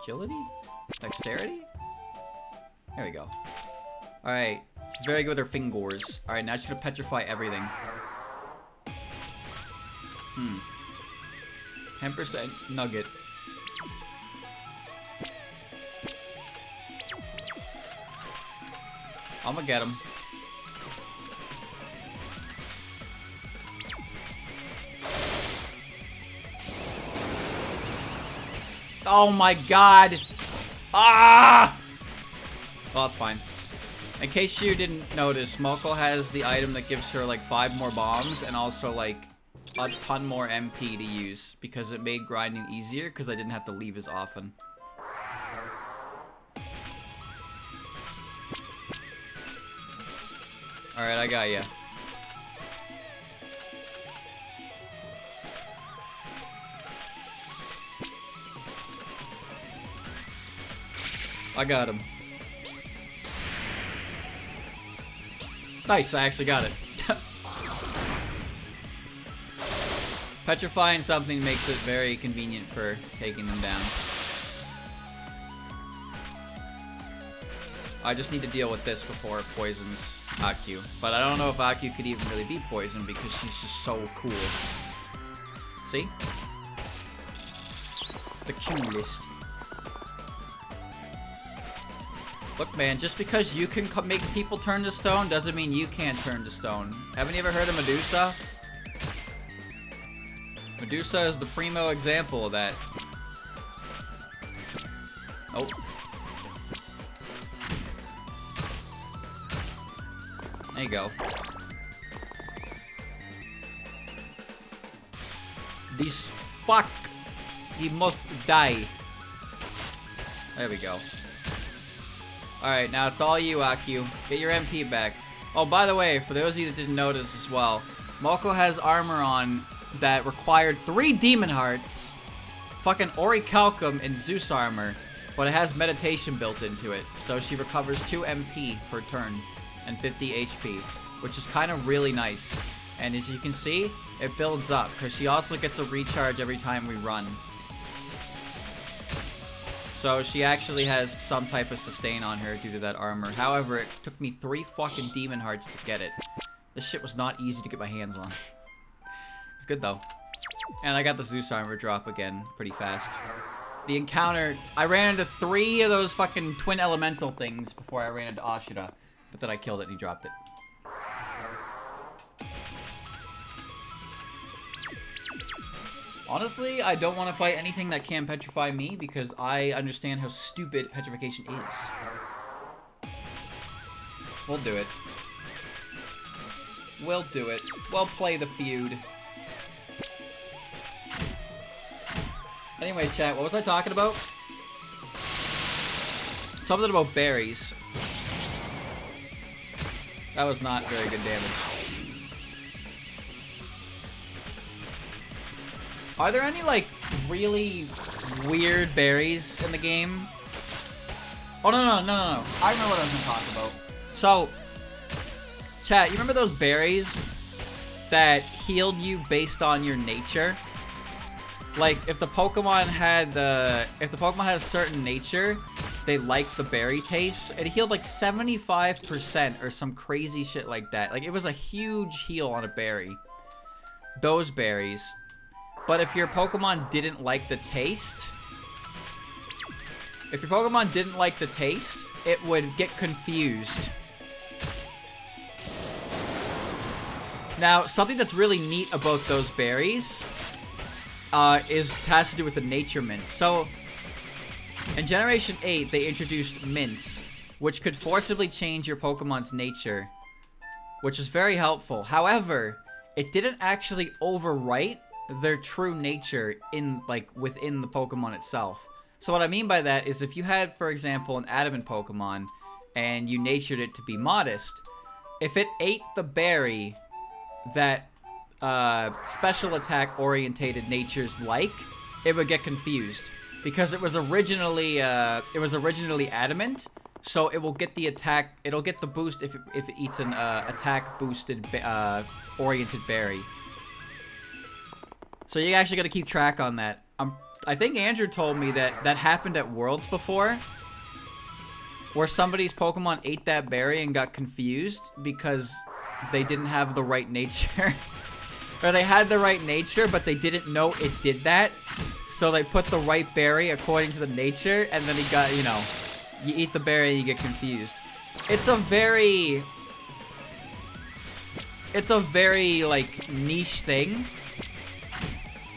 Agility? Dexterity? There we go. Alright. She's very good with her fingers. Alright, now she's gonna petrify everything. 10% nugget. I'm gonna get him. Oh my god! Ah! Well, that's fine. In case you didn't notice, Moko has the item that gives her like 5 more bombs and also like a ton more MP to use because it made grinding easier because I didn't have to leave as often. Alright, I got ya. I got him. Nice, I actually got it. Petrifying something makes it very convenient for taking them down. I just need to deal with this before it poisons Aku. But I don't know if Aku could even really be poisoned because she's just so cool. See? The coolest. Look, man, just because you can make people turn to stone doesn't mean you can't turn to stone. Haven't you ever heard of Medusa? Medusa is the primo example of that. Oh. There you go. This fuck. He must die. There we go. Alright, now it's all you, Aku. Get your MP back. Oh, by the way, for those of you that didn't notice as well, Moko has armor on that required 3 demon hearts, fucking orichalcum and Zeus armor, but it has meditation built into it, so she recovers 2 MP per turn and 50 HP, which is kind of really nice. And as you can see, it builds up, because she also gets a recharge every time we run. So she actually has some type of sustain on her due to that armor. However, it took me 3 fucking demon hearts to get it. This shit was not easy to get my hands on. It's good though. And I got the Zeus armor drop again pretty fast. The encounter, I ran into 3 of those fucking twin elemental things before I ran into Ashura. But then I killed it and he dropped it. Honestly, I don't want to fight anything that can petrify me because I understand how stupid petrification is. We'll do it. We'll do it. We'll play the feud. Anyway, chat, what was I talking about? Something about berries. That was not very good damage. Are there any, like, really weird berries in the game? Oh, no. I remember what I was gonna talk about. So, chat, you remember those berries that healed you based on your nature? Like, if the Pokemon had a certain nature, they liked the berry taste. It healed like 75% or some crazy shit like that. Like, it was a huge heal on a berry. Those berries. But if your Pokemon didn't like the taste, it would get confused. Now, something that's really neat about those berries has to do with the nature mints. So, in Generation 8, they introduced mints, which could forcibly change your Pokemon's nature, which is very helpful. However, it didn't actually overwrite their true nature within the Pokemon itself. So what I mean by that is if you had, for example, an adamant Pokemon and you natured it to be modest, if it ate the berry that special attack orientated natures like, it would get confused because it was originally adamant, so it will get the attack, it'll get the boost if it eats an attack boosted oriented berry. So you actually got to keep track on that. I think Andrew told me that happened at Worlds before, where somebody's Pokemon ate that berry and got confused because they didn't have the right nature. Or they had the right nature, but they didn't know it did that. So they put the right berry according to the nature, and then he got, you know, you eat the berry and you get confused. It's a very, like, niche thing.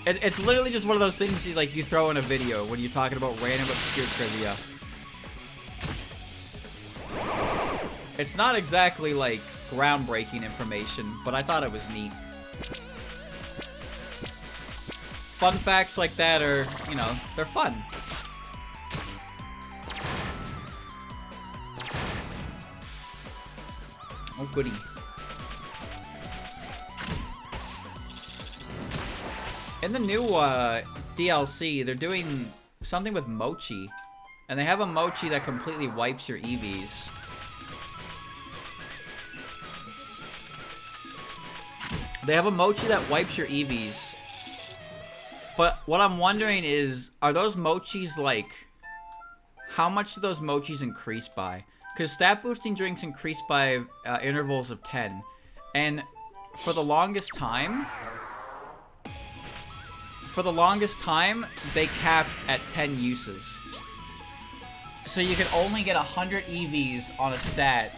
It's literally just one of those things you throw in a video when you're talking about random obscure trivia. It's not exactly, like, groundbreaking information, but I thought it was neat. Fun facts like that are, you know, they're fun. Oh, goody. In the new DLC, they're doing something with mochi. And they have a mochi that completely wipes your EVs. They have a mochi that wipes your EVs. But what I'm wondering is, are those mochis like... How much do those mochis increase by? Because stat boosting drinks increase by intervals of 10. And for the longest time... they capped at 10 uses. So you can only get 100 EVs on a stat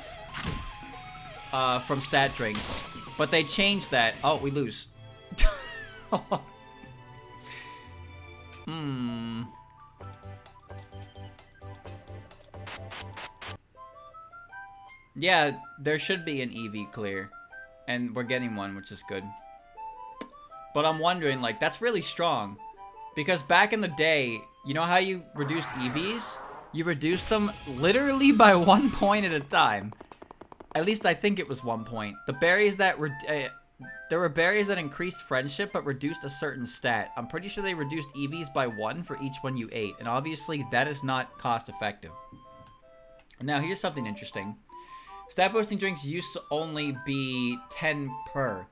from stat drinks. But they changed that. Oh, we lose. Yeah, there should be an EV clear. And we're getting one, which is good. But I'm wondering, like, that's really strong. Because back in the day, you know how you reduced EVs? You reduced them literally by 1 point at a time. At least I think it was 1 point. The berries that there were berries that increased friendship but reduced a certain stat. I'm pretty sure they reduced EVs by 1 for each one you ate. And obviously, that is not cost effective. Now, here's something interesting. Stat boosting drinks used to only be 10 per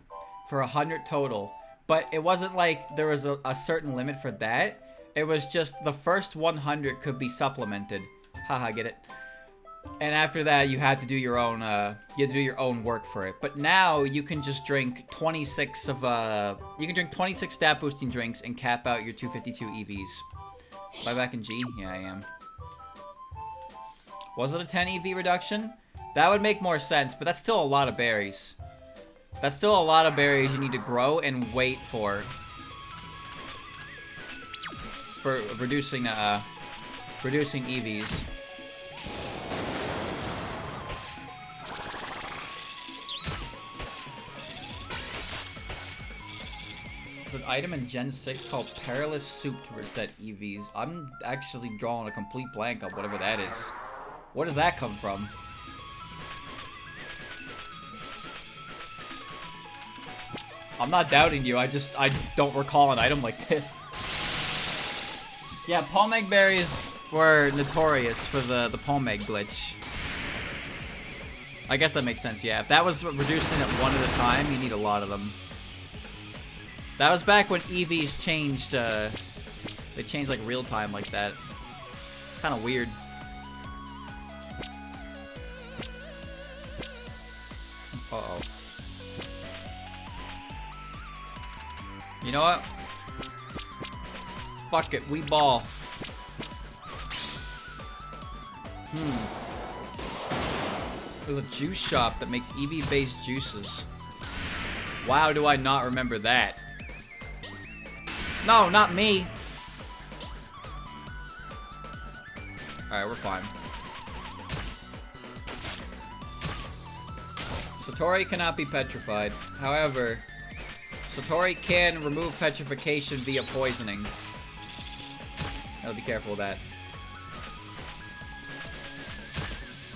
for 100 total. But it wasn't like there was a certain limit for that. It was just the first 100 could be supplemented. Haha, get it? And after that, you had to do your own. You had to do your own work for it. But now you can just drink 26 of You can drink 26 stat boosting drinks and cap out your 252 EVs. Am I back in G? Yeah, I am. Was it a 10 EV reduction? That would make more sense, but that's still a lot of berries. That's still a lot of berries you need to grow and wait for reducing EVs. There's an item in Gen 6 called Perilous Soup to reset EVs. I'm actually drawing a complete blank on whatever that is. Where does that come from? I'm not doubting you, I don't recall an item like this. Yeah, Palmeg berries were notorious for the Palmeg glitch. I guess that makes sense, yeah. If that was reducing it one at a time, you need a lot of them. That was back when EVs changed, they changed like real time like that. Kinda weird. Uh-oh. You know what? Fuck it, we ball. There's a juice shop that makes EV-based juices. Wow, do I not remember that? No, not me. Alright, we're fine. Satori cannot be petrified. However, Satori can remove petrification via poisoning. I'll be careful with that.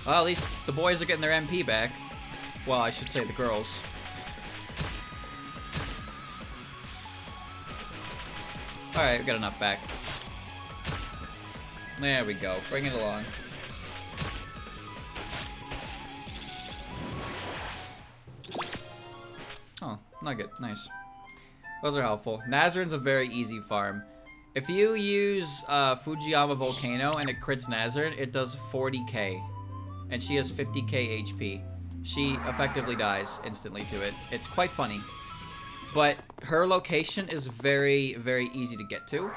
Well, at least the boys are getting their MP back. Well, I should say the girls. Alright, we got enough back. There we go. Bring it along. Oh, not good. Nice. Those are helpful. Nazarin's a very easy farm. If you use Fujiyama Volcano and it crits Nazarin, it does 40k. And she has 50k HP. She effectively dies instantly to it. It's quite funny. But her location is very, very easy to get to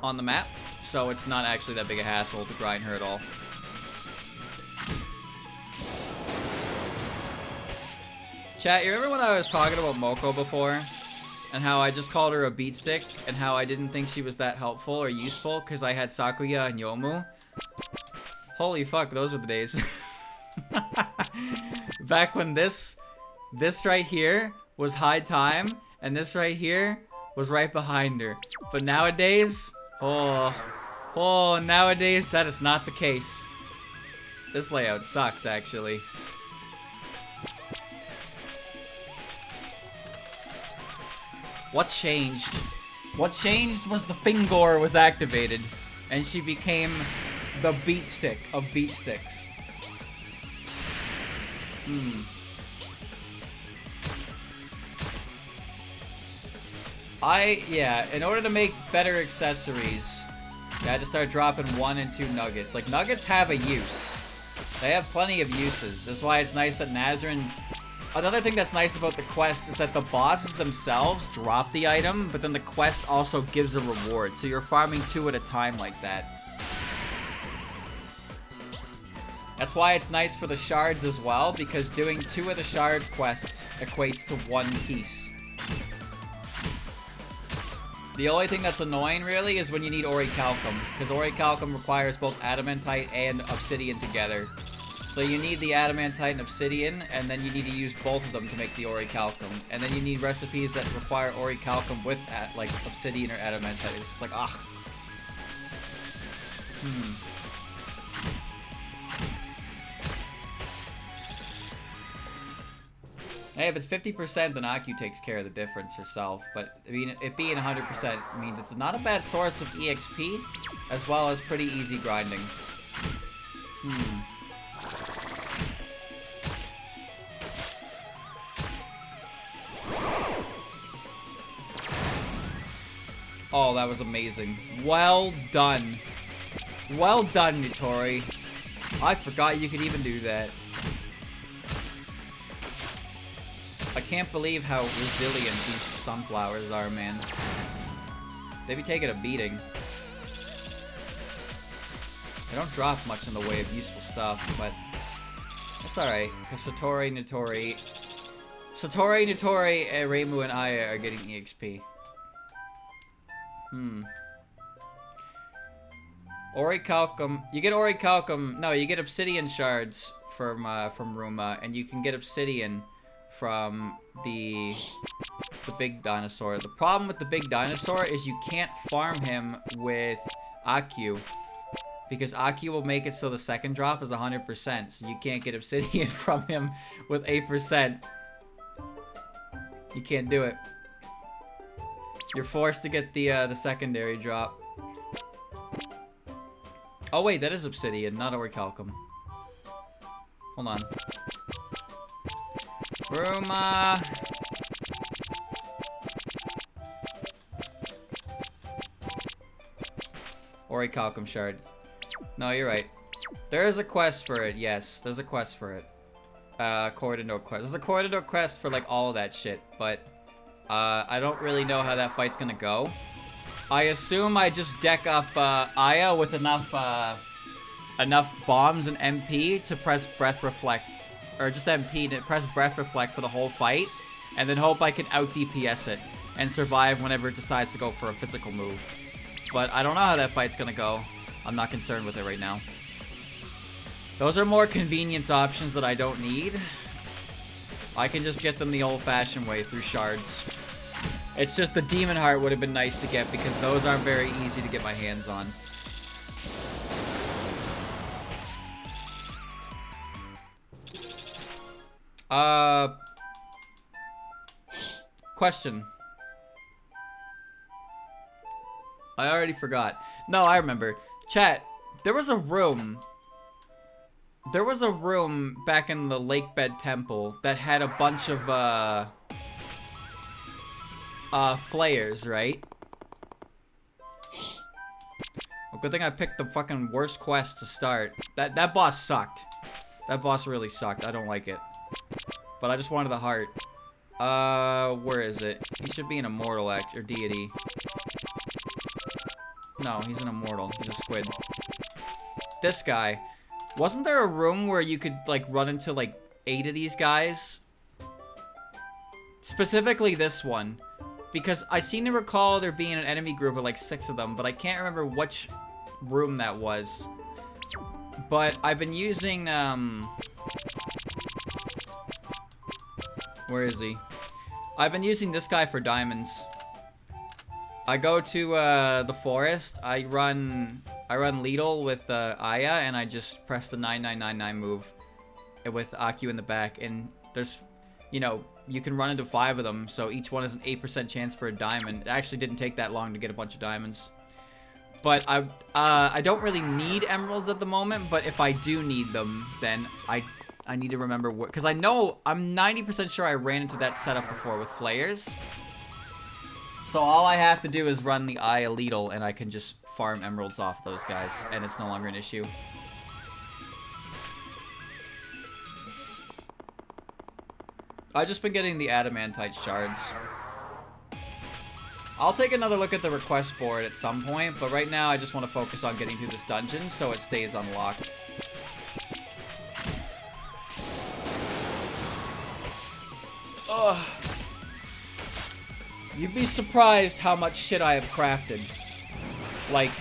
on the map. So it's not actually that big a hassle to grind her at all. Chat, you remember when I was talking about Moko before? And how I just called her a beat stick? And how I didn't think she was that helpful or useful because I had Sakuya and Yomu? Holy fuck, those were the days. Back when this right here was high time, and this right here was right behind her. But nowadays, nowadays that is not the case. This layout sucks, actually. What changed? What changed was the Fingor was activated, and she became the beat stick of beat sticks. Yeah, in order to make better accessories, I had to start dropping 1 and 2 nuggets. Like, nuggets have a use. They have plenty of uses. That's why it's nice that Nazrin... Another thing that's nice about the quest is that the bosses themselves drop the item, but then the quest also gives a reward. So you're farming 2 at a time like that. That's why it's nice for the shards as well, because doing 2 of the shard quests equates to 1 piece. The only thing that's annoying, really, is when you need Orichalcum, because Orichalcum requires both Adamantite and Obsidian together. So you need the Adamantite and Obsidian, and then you need to use both of them to make the Orichalcum. And then you need recipes that require Orichalcum with, like, Obsidian or Adamantite. It's just like, ugh. Hey, if it's 50%, then Aku takes care of the difference herself. But, I mean, it being 100% means it's not a bad source of EXP, as well as pretty easy grinding. Oh, that was amazing. Well done. Well done, Nitori. I forgot you could even do that. I can't believe how resilient these sunflowers are, man. They be taking a beating. They don't drop much in the way of useful stuff, but that's alright. Because Satori, Nitori, Reimu, and Aya are getting EXP. Orichalcum. You get Orichalcum. No, you get Obsidian shards from Ruma, and you can get Obsidian from the big dinosaur. The problem with the big dinosaur is you can't farm him with Aku, because Aku will make it so the second drop is 100%, so you can't get Obsidian from him with 8%. You can't do it. You're forced to get the secondary drop. Oh wait, that is Obsidian, not Orichalcum. Hold on. Ruma! Orichalcum shard. No, you're right. There is a quest for it, yes. There's a quest for it. Corridor quest. There's a corridor quest for like all of that shit, but I don't really know how that fight's gonna go. I assume I just deck up Aya with enough bombs and MP to press Breath Reflect. Or just MP to press Breath Reflect for the whole fight, and then hope I can out-DPS it and survive whenever it decides to go for a physical move. But I don't know how that fight's gonna go. I'm not concerned with it right now. Those are more convenience options that I don't need. I can just get them the old-fashioned way through shards. It's just the Demon Heart would have been nice to get because those aren't very easy to get my hands on. Question. I already forgot. No, I remember. Chat, there was a room back in the Lakebed Temple that had a bunch of, flayers, right? Well, good thing I picked the fucking worst quest to start. That boss sucked. That boss really sucked. I don't like it. But I just wanted the heart. Where is it? He should be an immortal or deity. No, he's an immortal. He's a squid. This guy. Wasn't there a room where you could, like, run into, like, 8 of these guys? Specifically this one. Because I seem to recall there being an enemy group of, like, 6 of them, but I can't remember which room that was. But I've been using, Where is he? I've been using this guy for diamonds. I go to the forest. I run Lidl with Aya, and I just press the 9999 move with Aku in the back. And there's, you know, you can run into 5 of them, so each one is an 8% chance for a diamond. It actually didn't take that long to get a bunch of diamonds. But I don't really need emeralds at the moment, but if I do need them, then I need to remember what, because I know, I'm 90% sure I ran into that setup before with flares. So all I have to do is run the Eye Lidl, and I can just farm emeralds off those guys, and it's no longer an issue. I've just been getting the adamantite shards. I'll take another look at the request board at some point, but right now I just want to focus on getting through this dungeon so it stays unlocked. Ugh. You'd be surprised how much shit I have crafted. Like,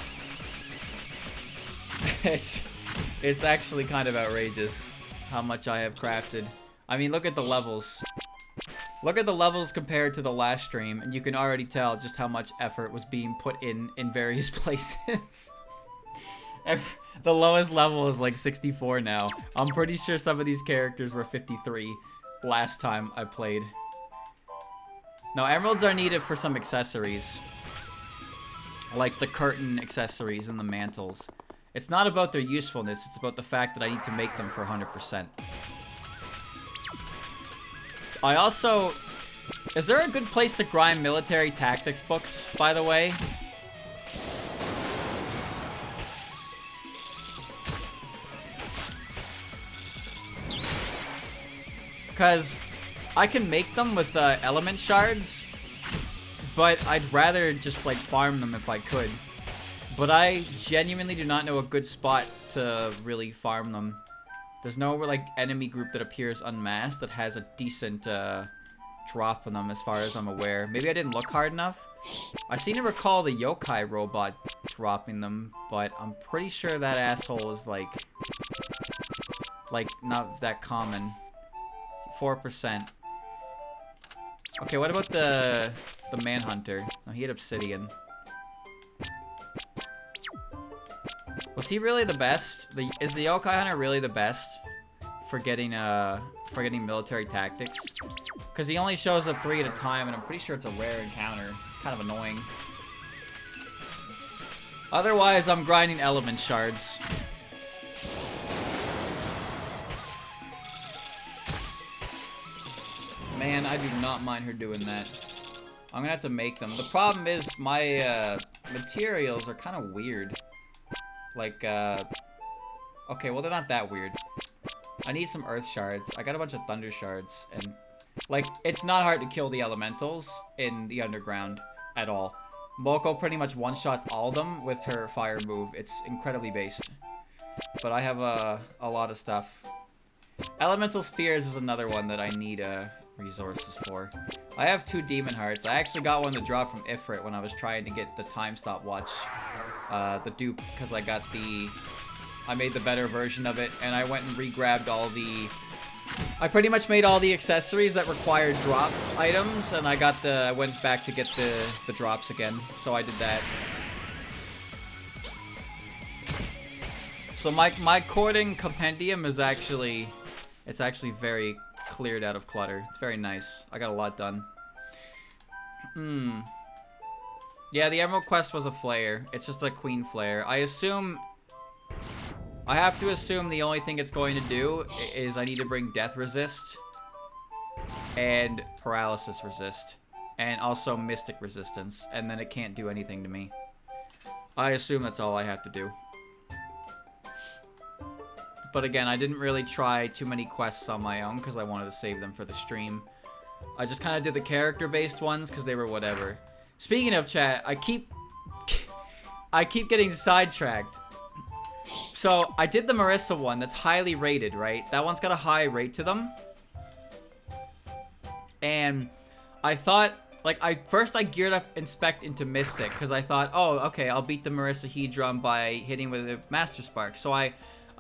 it's actually kind of outrageous how much I have crafted. I mean, look at the levels. Look at the levels compared to the last stream, and you can already tell just how much effort was being put in various places. The lowest level is like 64 now. I'm pretty sure some of these characters were 53 last time I played. Now, emeralds are needed for some accessories, like the curtain accessories and the mantles. It's not about their usefulness, it's about the fact that I need to make them for 100%. I also... Is there a good place to grind military tactics books, by the way? Because I can make them with element shards, but I'd rather just like farm them if I could. But I genuinely do not know a good spot to really farm them. There's no like enemy group that appears unmasked that has a decent drop on them as far as I'm aware. Maybe I didn't look hard enough. I seem to recall the yokai robot dropping them, but I'm pretty sure that asshole is like not that common. 4%. Okay, what about the manhunter? Oh, he had obsidian. Was he really the best? Is the yokai hunter really the best for getting military tactics? Because he only shows up 3 at a time, and I'm pretty sure it's a rare encounter. Kind of annoying. Otherwise, I'm grinding element shards. Man, I do not mind her doing that. I'm gonna have to make them. The problem is my materials are kind of weird. Like, okay, well, they're not that weird. I need some earth shards. I got a bunch of thunder shards, and like, it's not hard to kill the elementals in the underground at all. Moko pretty much one-shots all of them with her fire move. It's incredibly based. But I have a lot of stuff. Elemental Spheres is another one that I need resources for. I have 2 demon hearts. I actually got one to drop from Ifrit when I was trying to get the time stopwatch, the dupe, because I made the better version of it, and I went and re-grabbed all the... I pretty much made all the accessories that required drop items, and I went back to get the drops again, so I did that. So my cording compendium is actually... It's actually very cleared out of clutter. It's very nice. I got a lot done. Yeah, the Emerald Quest was a flare. It's just a queen flare. I have to assume the only thing it's going to do is I need to bring death resist and paralysis resist and also mystic resistance, and then it can't do anything to me. I assume that's all I have to do. But again, I didn't really try too many quests on my own because I wanted to save them for the stream. I just kind of did the character-based ones because they were whatever. Speaking of chat, I keep getting sidetracked. So, I did the Marissa one that's highly rated, right? That one's got a high rate to them. And I thought, like, first I geared up Inspect into Mystic because I thought, oh, okay, I'll beat the Marissa Hedron by hitting with a Master Spark. So I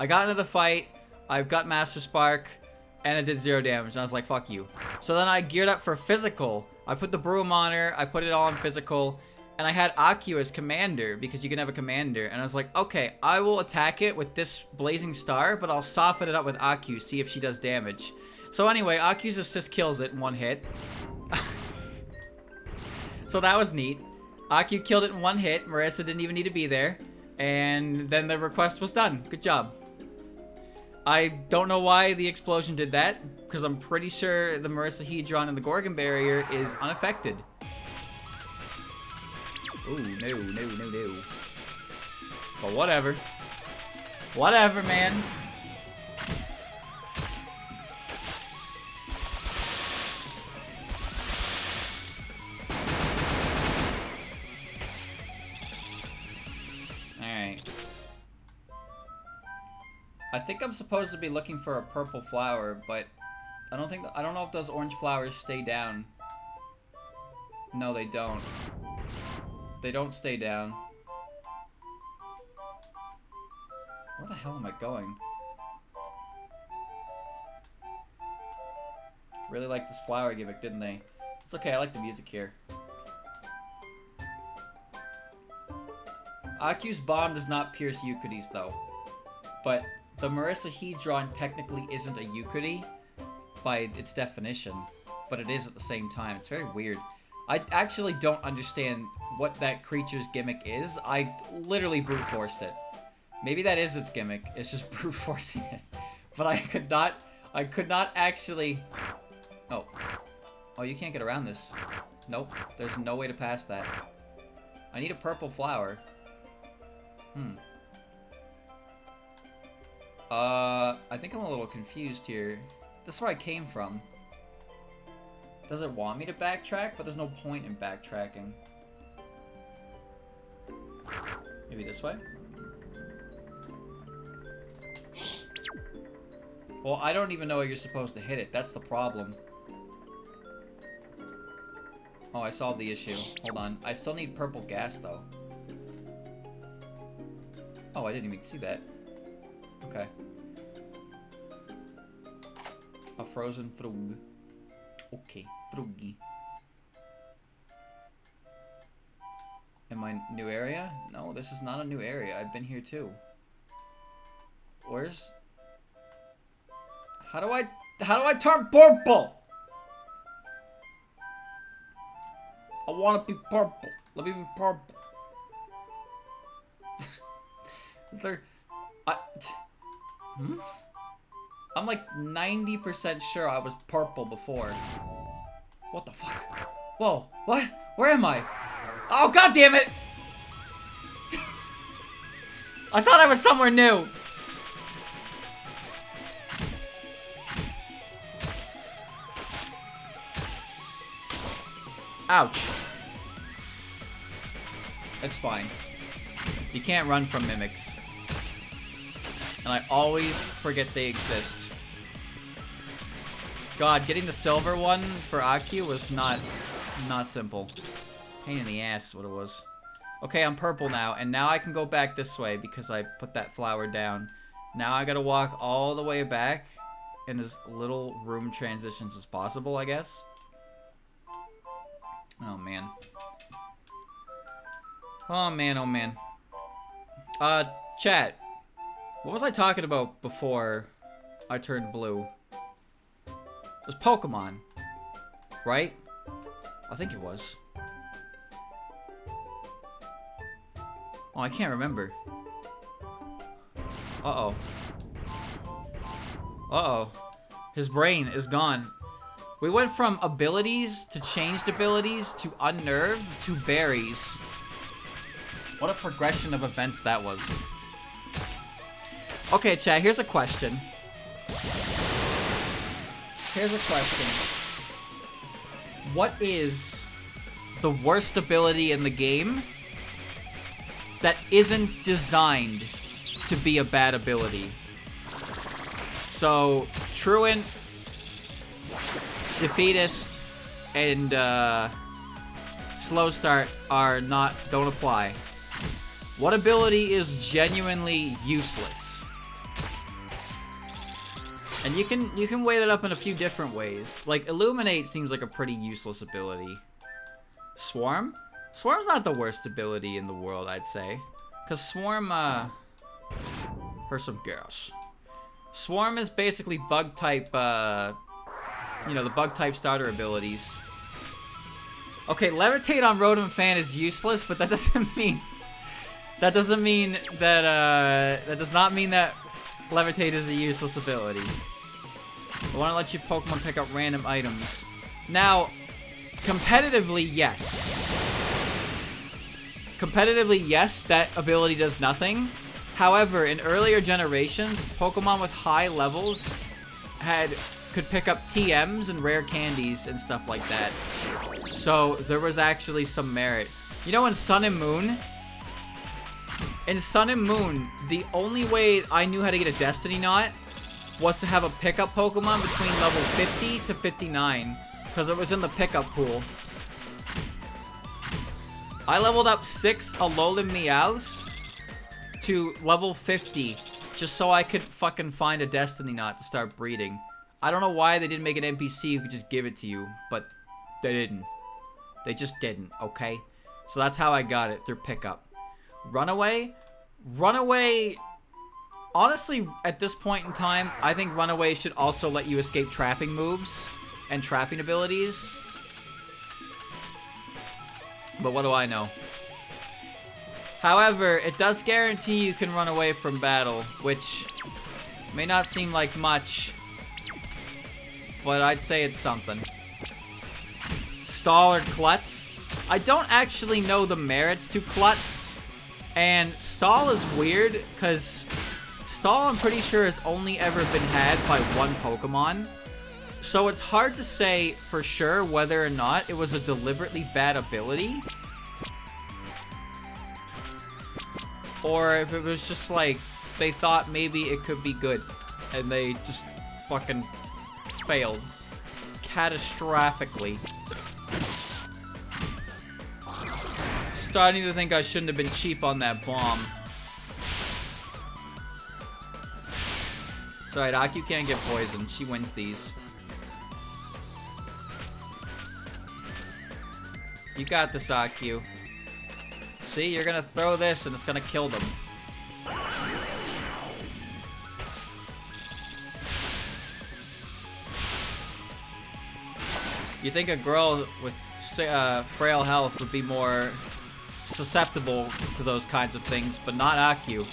got into the fight, I've got Master Spark, And it did 0 damage. And I was like, fuck you. So then I geared up for physical. I put the broom on her. I put it all on physical. And I had Aku as commander because you can have a commander. And I was like, okay, I will attack it with this blazing star, but I'll soften it up with Aku, see if she does damage. So anyway, Aku's assist kills it in 1 hit. So that was neat. Aku killed it in 1 hit. Marissa didn't even need to be there. And then the request was done. Good job. I don't know why the explosion did that, because I'm pretty sure the Marissa Hedron and the Gorgon barrier is unaffected. Ooh, no. But whatever. Whatever, man. Alright. I think I'm supposed to be looking for a purple flower, but I don't know if those orange flowers stay down. No, they don't. They don't stay down. Where the hell am I going? Really liked this flower gimmick, didn't they? It's okay, I like the music here. Aku's bomb does not pierce Euclides though. But the Marissa Hedron technically isn't a Euclid by its definition. But it is at the same time. It's very weird. I actually don't understand what that creature's gimmick is. I literally brute forced it. Maybe that is its gimmick. It's just brute forcing it. But I could not actually... Oh. Oh, you can't get around this. Nope. There's no way to pass that. I need a purple flower. I think I'm a little confused here. This is where I came from. Does it want me to backtrack? But there's no point in backtracking. Maybe this way? Well, I don't even know where you're supposed to hit it. That's the problem. Oh, I solved the issue. Hold on. I still need purple gas, though. Oh, I didn't even see that. Okay. A frozen frog. Okay, froggy. In my new area? No, this is not a new area. I've been here too. Where's... How do I turn purple? I want to be purple. Let me be purple. Is there... I'm like 90% sure I was purple before. What the fuck? Whoa, what? Where am I? Oh, god damn it! I thought I was somewhere new. Ouch. It's fine. You can't run from mimics. And I always forget they exist. God, getting the silver one for Aku was not simple. Pain in the ass is what it was. Okay, I'm purple now, and now I can go back this way because I put that flower down. Now I gotta walk all the way back in as little room transitions as possible, I guess. Oh, man. Oh, man, oh, man. Chat. What was I talking about before I turned blue? It was Pokemon. Right? I think it was. Oh, I can't remember. Uh-oh. Uh-oh. His brain is gone. We went from abilities to changed abilities to unnerve to berries. What a progression of events that was. Okay, chat, here's a question. Here's a question. What is the worst ability in the game that isn't designed to be a bad ability? So, Truant, Defeatist, and Slow Start don't apply. What ability is genuinely useless? And you can weigh that up in a few different ways. Like, Illuminate seems like a pretty useless ability. Swarm? Swarm's not the worst ability in the world, I'd say. Because Swarm, here's some gas. Swarm is basically bug type, you know, the bug type starter abilities. Okay, Levitate on Rotom Fan is useless, but that doesn't mean... That doesn't mean that, that does not mean that Levitate is a useless ability. I want to let you Pokemon pick up random items. Now, competitively, yes. Competitively, yes, that ability does nothing. However, in earlier generations, Pokemon with high levels could pick up TMs and rare candies and stuff like that. So, there was actually some merit. You know, in Sun and Moon... In Sun and Moon, the only way I knew how to get a Destiny Knot was to have a pickup Pokemon between level 50 to 59, because it was in the pickup pool. I leveled up 6 Alolan Meows to level 50, just so I could fucking find a Destiny Knot to start breeding. I don't know why they didn't make an NPC who could just give it to you, but they didn't. They just didn't, okay? So that's how I got it, through pickup. Runaway? Runaway... Honestly, at this point in time, I think Runaway should also let you escape trapping moves and trapping abilities. But what do I know? However, it does guarantee you can run away from battle, which may not seem like much, but I'd say it's something. Stall or Klutz? I don't actually know the merits to Klutz, and Stall is weird, because Stall, I'm pretty sure, has only ever been had by one Pokemon. So it's hard to say for sure whether or not it was a deliberately bad ability. Or if it was just like, they thought maybe it could be good. And they just fucking failed. Catastrophically. Starting to think I shouldn't have been cheap on that bomb. It's alright, Aku can't get poisoned. She wins these. You got this, Aku. See, you're gonna throw this and it's gonna kill them. You think a girl with frail health would be more susceptible to those kinds of things, but not Aku.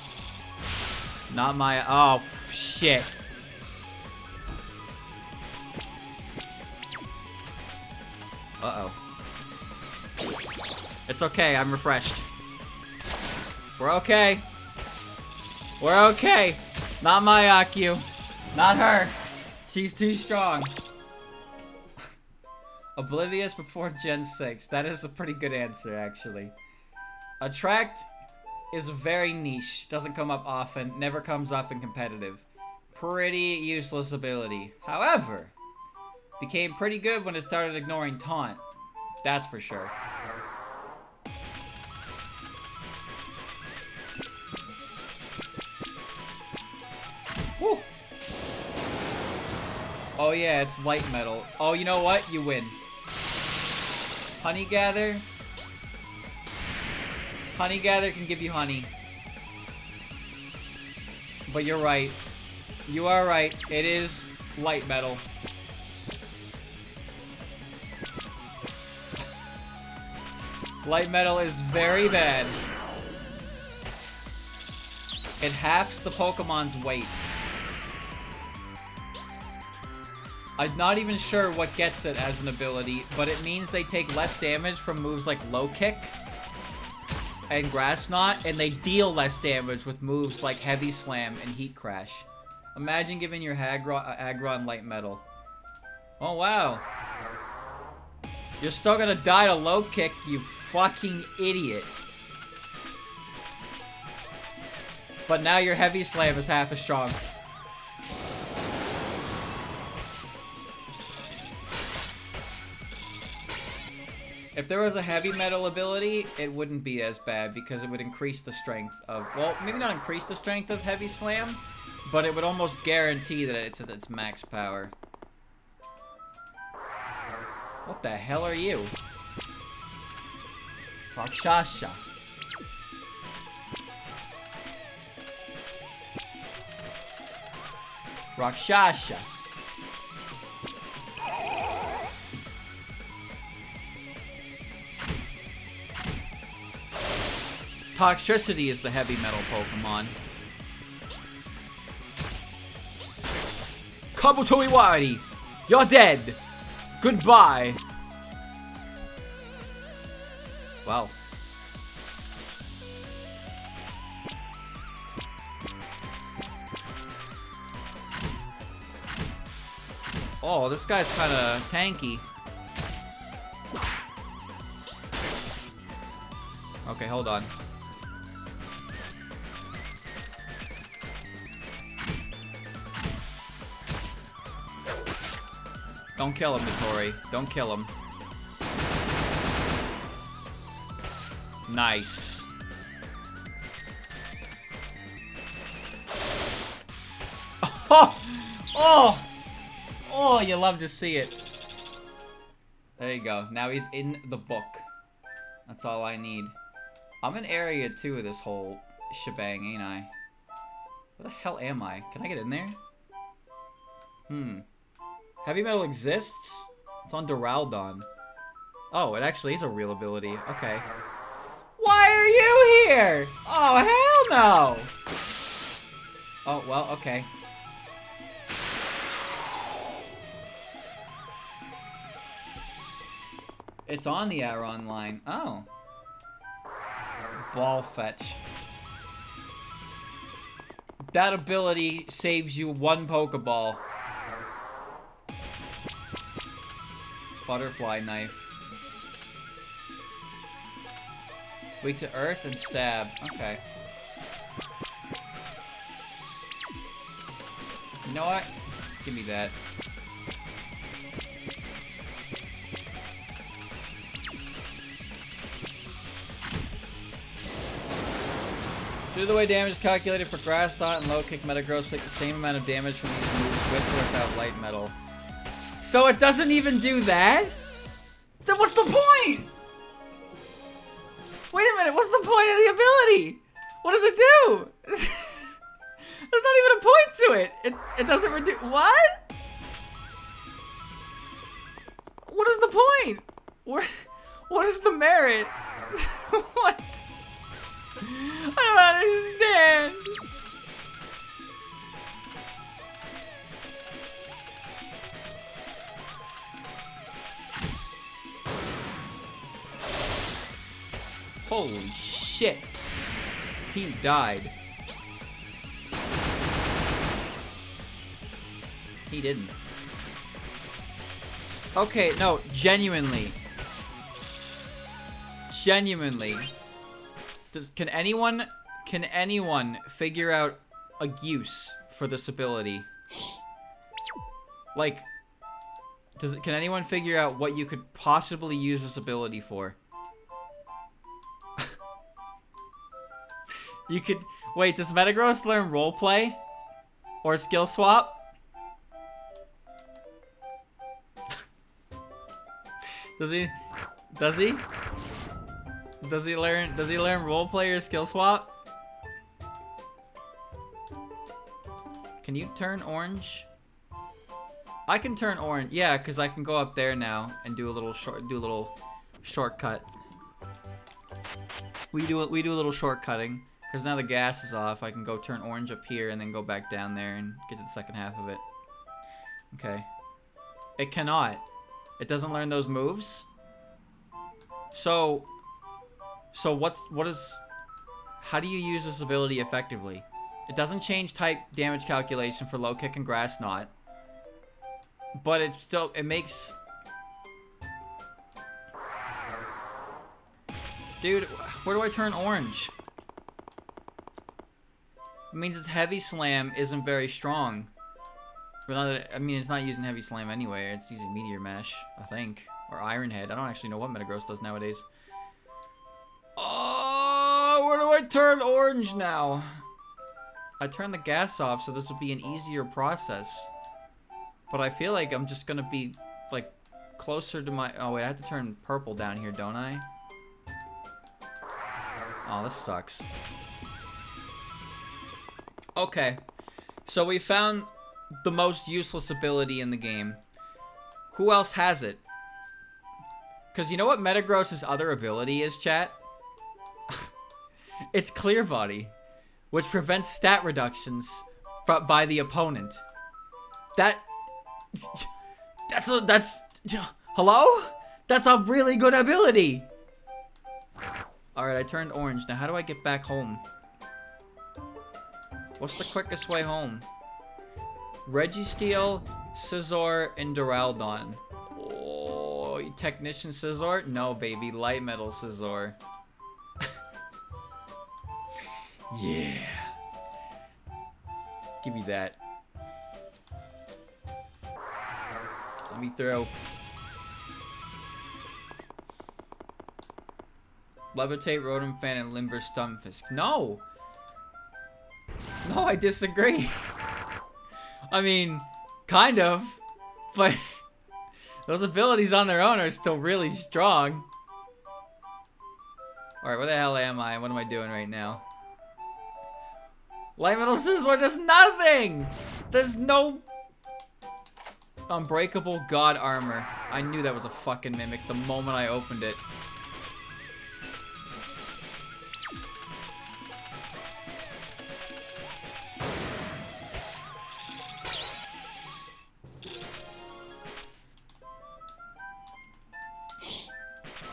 Not my... Oh, shit. Uh-oh. It's okay, I'm refreshed. We're okay. We're okay. Not my Aku. Not her. She's too strong. Oblivious before Gen 6. That is a pretty good answer, actually. Attract is very niche. Doesn't come up often. Never comes up in competitive. Pretty useless ability. However, became pretty good when it started ignoring taunt. That's for sure. Woo! Oh yeah, it's light metal. Oh, you know what? You win. Honey Gather. Honey Gather can give you honey. But you're right. You are right. It is light metal. Light metal is very bad. It halves the Pokemon's weight. I'm not even sure what gets it as an ability, but it means they take less damage from moves like Low Kick and Grass Knot, and they deal less damage with moves like Heavy Slam and Heat Crash. Imagine giving your Aggron Light Metal. Oh, wow. You're still gonna die to Low Kick, you fucking idiot. But now your Heavy Slam is half as strong. If there was a heavy metal ability, it wouldn't be as bad because it would increase the strength of... Well, maybe not increase the strength of Heavy Slam, But it would almost guarantee that it's at its max power. What the hell are you? Rakshasa. Rakshasa. Toxicity is the heavy metal Pokemon. Kabuto Iwari, you're dead. Goodbye. Wow. Oh, this guy's kind of tanky. Okay, hold on. Don't kill him, Notori. Don't kill him. Nice. Oh! Oh! Oh, you love to see it. There you go. Now he's in the book. That's all I need. I'm in area 2 of this whole shebang, ain't I? Where the hell am I? Can I get in there? Heavy metal exists? It's on Duraldon. Oh, it actually is a real ability. Okay. Why are you here? Oh, hell no! Oh, well, okay. It's on the Aron line. Oh. Ball fetch. That ability saves you 1 Pokeball. Butterfly knife. Weak to earth and stab. Okay. You know what? Give me that. Due to the way damage is calculated for Grass Knot and Low Kick, Metagross take the same amount of damage from these moves with or without Light Metal. So it doesn't even do that? Then what's the point? Wait a minute, what's the point of the ability? What does it do? There's not even a point to it. It doesn't reduce. What? What is the point? What is the merit? What? I don't understand. Holy shit. He died. He didn't. Okay, no, genuinely. Genuinely. Can anyone figure out a use for this ability? Like, can anyone figure out what you could possibly use this ability for? You could... Wait, does Metagross learn roleplay? Or skill swap? Does he? Does he? Does he learn roleplay or skill swap? Can you turn orange? I can turn orange. Yeah, because I can go up there now and do a little shortcut. We do a little shortcutting. Because now the gas is off, I can go turn orange up here and then go back down there and get to the second half of it. Okay. It cannot. It doesn't learn those moves. So how do you use this ability effectively? It doesn't change type damage calculation for Low Kick and Grass Knot. But it makes... Dude, where do I turn orange? It means its Heavy Slam isn't very strong. I mean, it's not using Heavy Slam anyway. It's using Meteor Mash, I think. Or Iron Head. I don't actually know what Metagross does nowadays. Oh, where do I turn orange now? I turned the gas off so this would be an easier process. But I feel like I'm just gonna be, like, closer to my... Oh, wait, I have to turn purple down here, don't I? Oh, this sucks. Okay. So we found the most useless ability in the game. Who else has it? Because you know what Metagross's other ability is, chat? It's Clear Body, which prevents stat reductions by the opponent. Hello? That's a really good ability. Alright, I turned orange. Now how do I get back home? What's the quickest way home? Registeel, Scizor, and Duraludon. Oh, Technician Scizor? No, baby. Light Metal Scizor. Yeah. Give me that. Let me throw. Levitate, Rotom Fan, and Limber Stunfisk. No! No, I disagree. I mean, kind of. But those abilities on their own are still really strong. Alright, where the hell am I? What am I doing right now? Light Metal Scizor does nothing! There's no... Unbreakable God Armor. I knew that was a fucking Mimic the moment I opened it.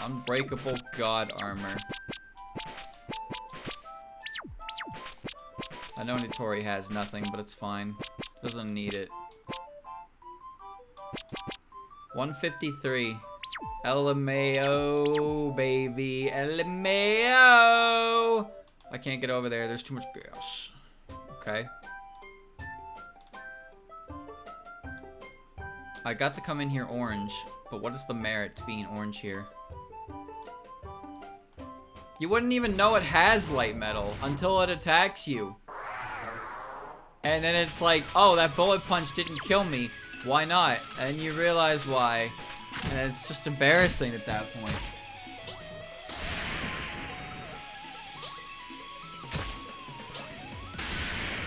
Unbreakable God Armor. I know Nitori has nothing, but it's fine. Doesn't need it. 153. LMAO, baby. LMAO! I can't get over there. There's too much gas. Okay. I got to come in here orange, but what is the merit to being orange here? You wouldn't even know it has light metal until it attacks you. And then it's like, oh, that bullet punch didn't kill me. Why not? And you realize why. And it's just embarrassing at that point.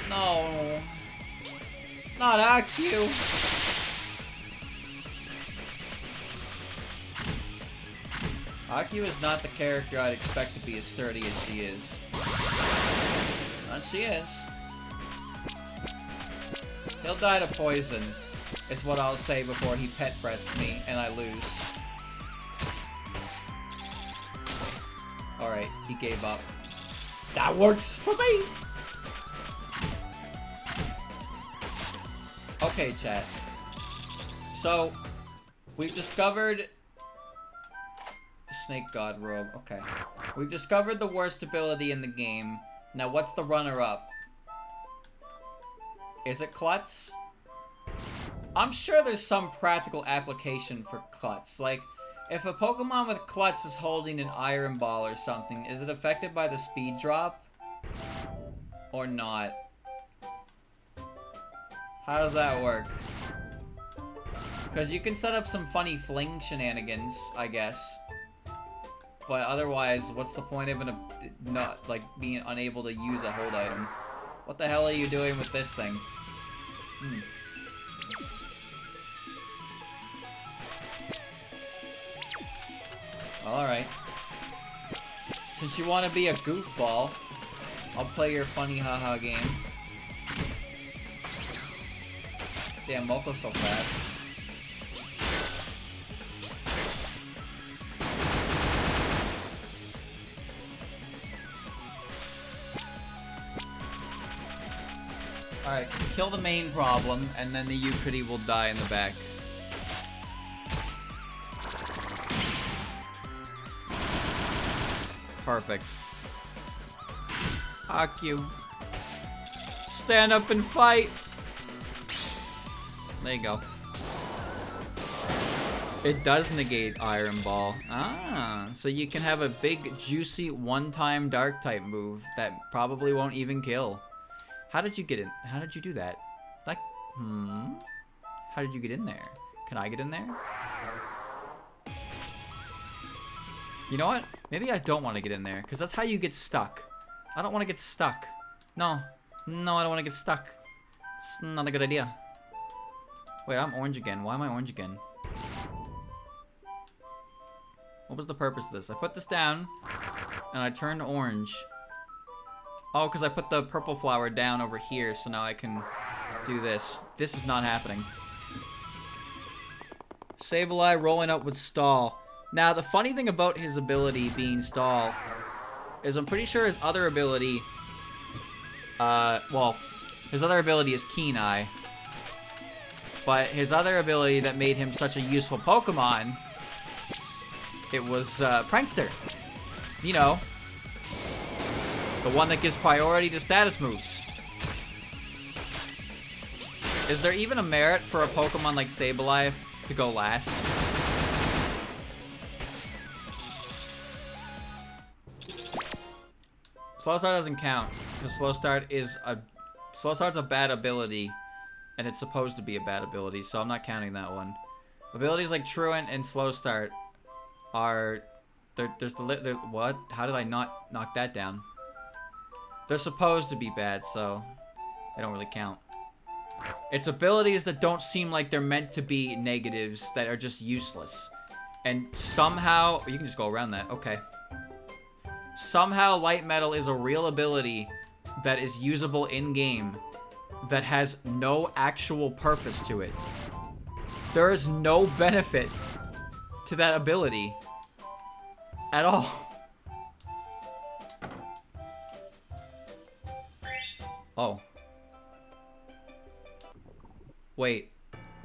No. Not AQ. Aki is not the character I'd expect to be as sturdy as she is. But she is. He'll die to poison, is what I'll say before he pet breaths me and I lose. Alright, he gave up. That works for me! Okay, chat. So, we've discovered... Snake God Robe, okay. We've discovered the worst ability in the game. Now, what's the runner-up? Is it Klutz? I'm sure there's some practical application for Klutz. Like, if a Pokemon with Klutz is holding an Iron Ball or something, is it affected by the speed drop? Or not? How does that work? Because you can set up some funny fling shenanigans, I guess. But otherwise, what's the point of not, like, being unable to use a hold item? What the hell are you doing with this thing? Alright. Since you want to be a goofball, I'll play your funny haha game. Damn, Moko's so fast. Alright, kill the main problem, and then the Euclid will die in the back. Perfect. AQ. Stand up and fight! There you go. It does negate Iron Ball. Ah, so you can have a big, juicy, one-time Dark-type move that probably won't even kill. How did you get in? How did you do that? Like, How did you get in there? Can I get in there? You know what? Maybe I don't want to get in there, because that's how you get stuck. I don't want to get stuck. No. No, I don't want to get stuck. It's not a good idea. Wait, I'm orange again. Why am I orange again? What was the purpose of this? I put this down, and I turned orange. Oh, because I put the purple flower down over here, so now I can do this. This is not happening. Sableye rolling up with stall. Now, the funny thing about his ability being stall is I'm pretty sure his other ability, well, his other ability is Keen Eye. But his other ability that made him such a useful Pokemon, it was Prankster. You know, the one that gives priority to status moves. Is there even a merit for a Pokemon like Sableye to go last? Slow Start doesn't count, because Slow Start's a bad ability, and it's supposed to be a bad ability, so I'm not counting that one. Abilities like Truant and Slow Start are... what? How did I not knock that down? They're supposed to be bad, so they don't really count. It's abilities that don't seem like they're meant to be negatives, that are just useless. And somehow... you can just go around that. Okay. Somehow Light Metal is a real ability that is usable in-game that has no actual purpose to it. There is no benefit to that ability at all. Oh. Wait.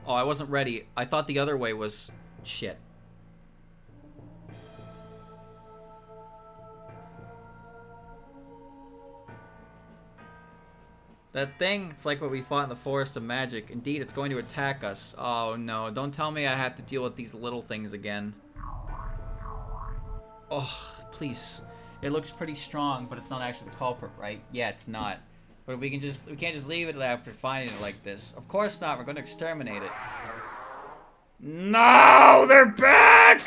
Oh, I wasn't ready. I thought the other way was... shit. That thing, it's like what we fought in the Forest of Magic. Indeed, it's going to attack us. Oh no, don't tell me I have to deal with these little things again. Oh, please. It looks pretty strong, but it's not actually the culprit, right? Yeah, it's not. But we can't just leave it after finding it like this. Of course not, we're gonna exterminate it. No, they're back!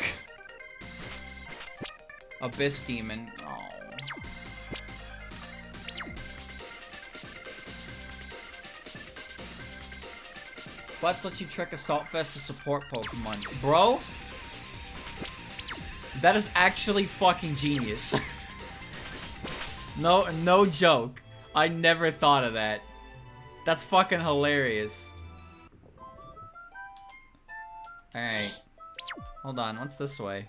Abyss Demon. Oh. Let's let you trick Assault Vest to support Pokemon. Bro, that is actually fucking genius. No joke. I never thought of that. That's fucking hilarious. Alright. Hold on, what's this way?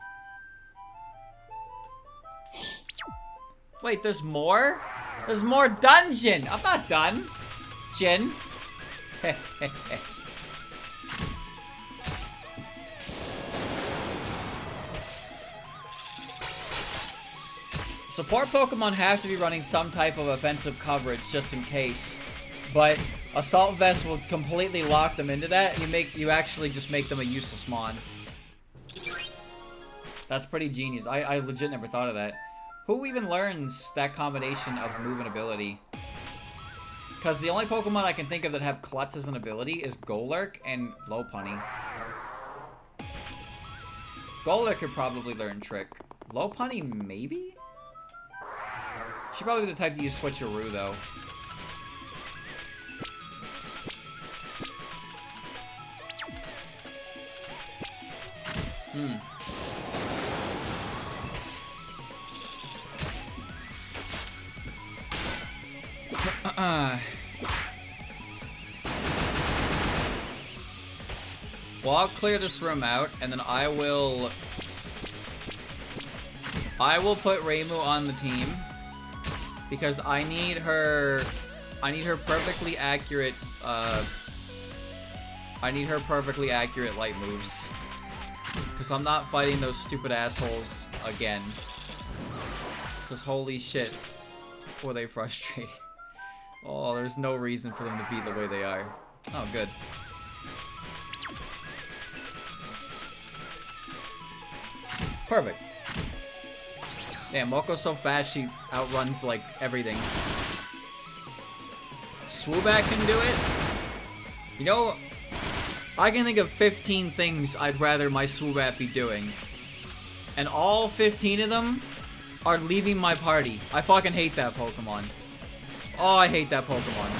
Wait, there's more? There's more dungeon! I'm not done. Jin. Support Pokemon have to be running some type of offensive coverage just in case, but Assault Vest will completely lock them into that. You actually just make them a useless mon. That's pretty genius. I legit never thought of that. Who even learns that combination of move and ability? Because the only Pokemon I can think of that have Klutz as an ability is Golurk and Lopunny. Golurk could probably learn Trick. Lopunny, maybe? She'd probably be the type to use Switcheroo, though. Well, I'll clear this room out, and then I will put Reimu on the team. Because I need her perfectly accurate, light moves. Because I'm not fighting those stupid assholes again. Because holy shit, were they frustrating. Oh, there's no reason for them to be the way they are. Oh, good. Perfect. Damn, Moko's so fast, she outruns, like, everything. Swoobat can do it. You know, I can think of 15 things I'd rather my Swoobat be doing. And all 15 of them are leaving my party. I fucking hate that Pokemon. Oh, I hate that Pokemon.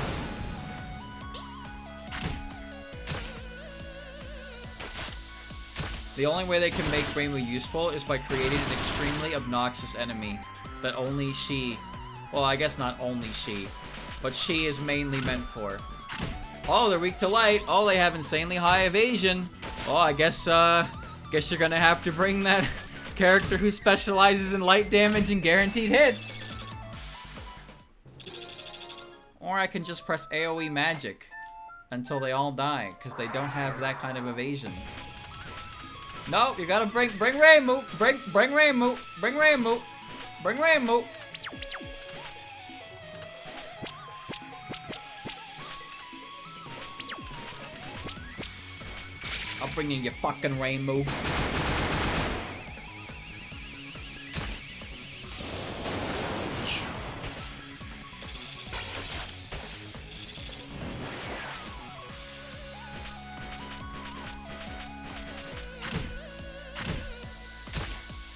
The only way they can make Rainbow useful is by creating an extremely obnoxious enemy that only she, well, I guess not only she, but she is mainly meant for. Oh, they're weak to light. Oh, they have insanely high evasion. Oh, I guess you're gonna have to bring that character who specializes in light damage and guaranteed hits. Or I can just press AoE magic until they all die, because they don't have that kind of evasion. No, you gotta bring Rainbow, bring Rainbow, bring Rainbow, bring Rainbow. I'll bring you your fucking Rainbow.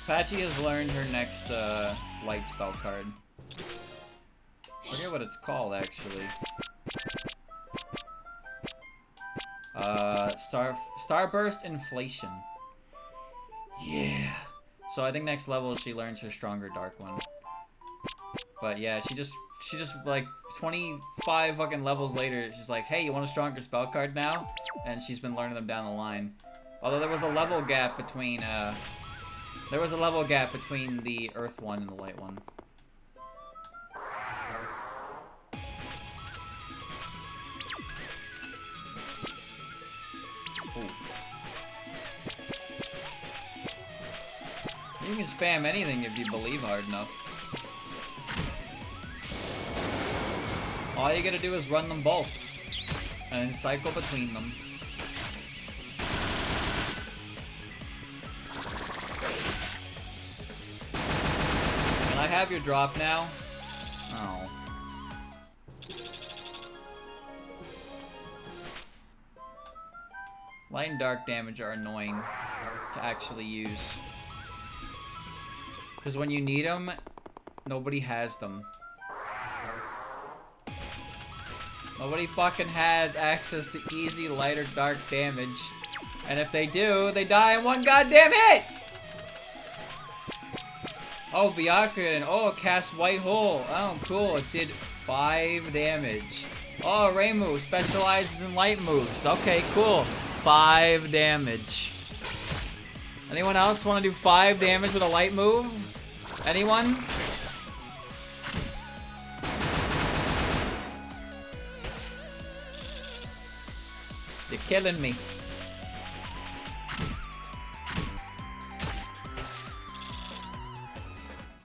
Patchy has learned her next light spell card. Forget what it's called actually. Starburst Inflation. Yeah. So I think next level she learns her stronger dark one. But yeah, she just like 25 fucking levels later, she's like, hey, you want a stronger spell card now? And she's been learning them down the line. Although there was a level gap between the earth one and the light one. Ooh. You can spam anything if you believe hard enough. All you gotta do is run them both and cycle between them. Can I have your drop now? Oh. Light and dark damage are annoying to actually use. Because when you need them, nobody has them. Nobody fucking has access to easy light or dark damage. And if they do, they die in one goddamn hit! Oh, Byakugan. Oh, cast White Hole. Oh, cool. It did 5 damage. Oh, Reimu specializes in light moves. Okay, cool. 5 damage. Anyone else want to do 5 damage with a light move? Anyone? You're killing me.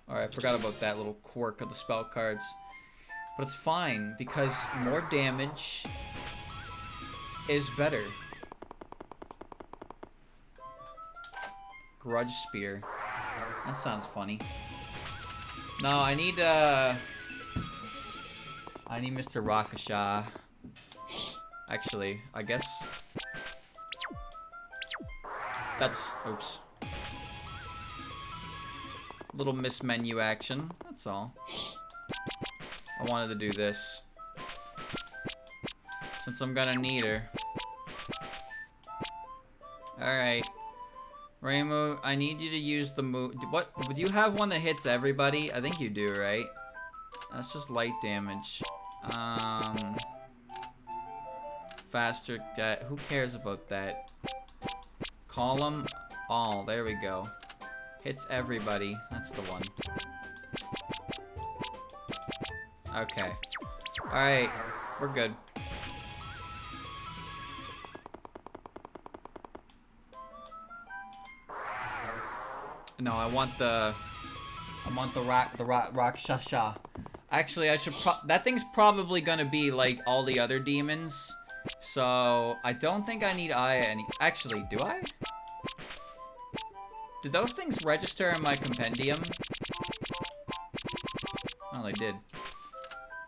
Alright, I forgot about that little quirk of the spell cards. But it's fine, because more damage is better. Grudge Spear. That sounds funny. No, I need Mr. Rakasha. Actually, I guess that's, oops. Little mismenu action, that's all. I wanted to do this. Since I'm gonna need her. Alright. Reimu, I need you to use the move. What? Do you have one that hits everybody? I think you do, right? That's just light damage. Faster. Who cares about that? Column all. There we go. Hits everybody. That's the one. Okay. Alright. We're good. No, I want the Rakshasha. Actually, I should that thing's probably gonna be like all the other demons. So, I don't think I need Aya actually, do I? Did those things register in my compendium? Oh, they did.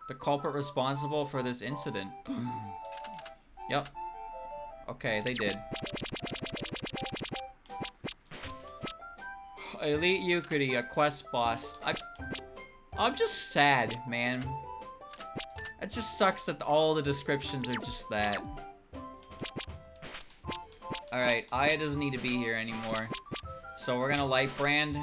The culprit responsible for this incident. Yep. Okay, they did. Elite Yukari, a quest boss. I'm just sad, man. It just sucks that all the descriptions are just that. Alright, Aya doesn't need to be here anymore. So we're gonna light brand.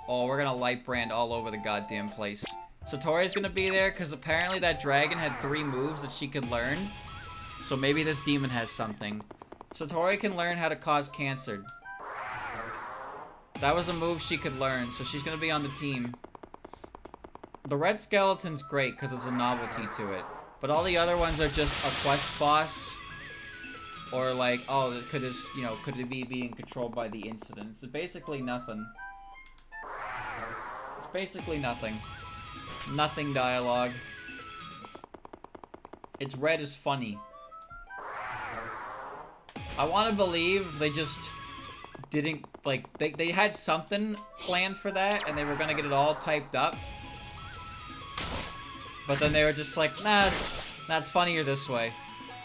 Oh, we're gonna light brand all over the goddamn place. Satori's gonna be there because apparently that dragon had 3 moves that she could learn. So maybe this demon has something. Satori can learn how to cause cancer. That was a move she could learn, so she's gonna be on the team. The red skeleton's great because it's a novelty to it. But all the other ones are just a quest boss. Or like, oh, could it be being controlled by the incidents? It's basically nothing. It's basically nothing. Nothing dialogue. It's red is funny. I want to believe they just didn't, like, they had something planned for that, and they were gonna get it all typed up. But then they were just like, nah, that's funnier this way.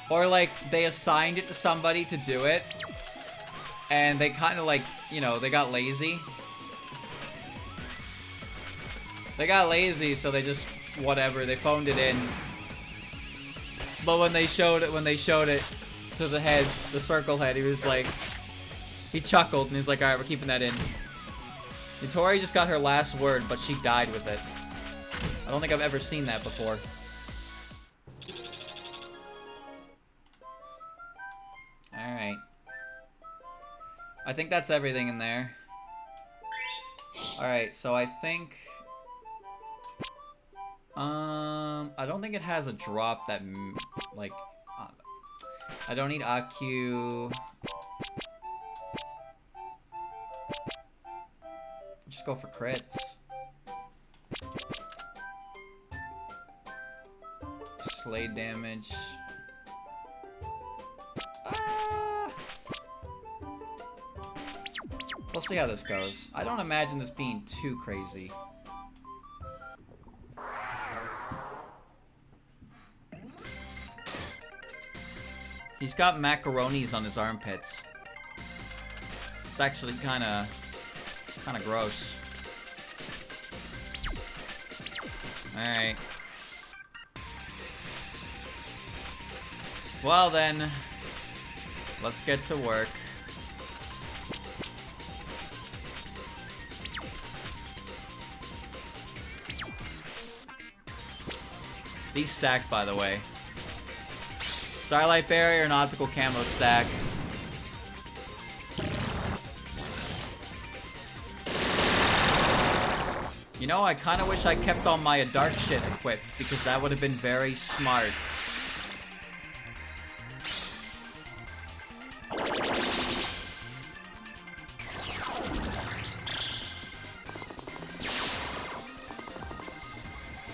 Or like, they assigned it to somebody to do it, and they kind of like, you know, they got lazy. They got lazy, so they just, whatever, they phoned it in. But when they showed it to the head, the circle head, he was like, he chuckled, and he's like, alright, we're keeping that in. Satori just got her last word, but she died with it. I don't think I've ever seen that before. Alright. I think that's everything in there. Alright, so I think... I don't think it has a drop that, like... I don't need AQ... Just go for crits. Slay damage. We'll see how this goes. I don't imagine this being too crazy. He's got macaronis on his armpits. It's actually kind of gross. Alright. Well then, let's get to work. These stack, by the way. Starlight Barrier and Optical Camo stack. You know, I kind of wish I kept all my dark shit equipped, because that would have been very smart.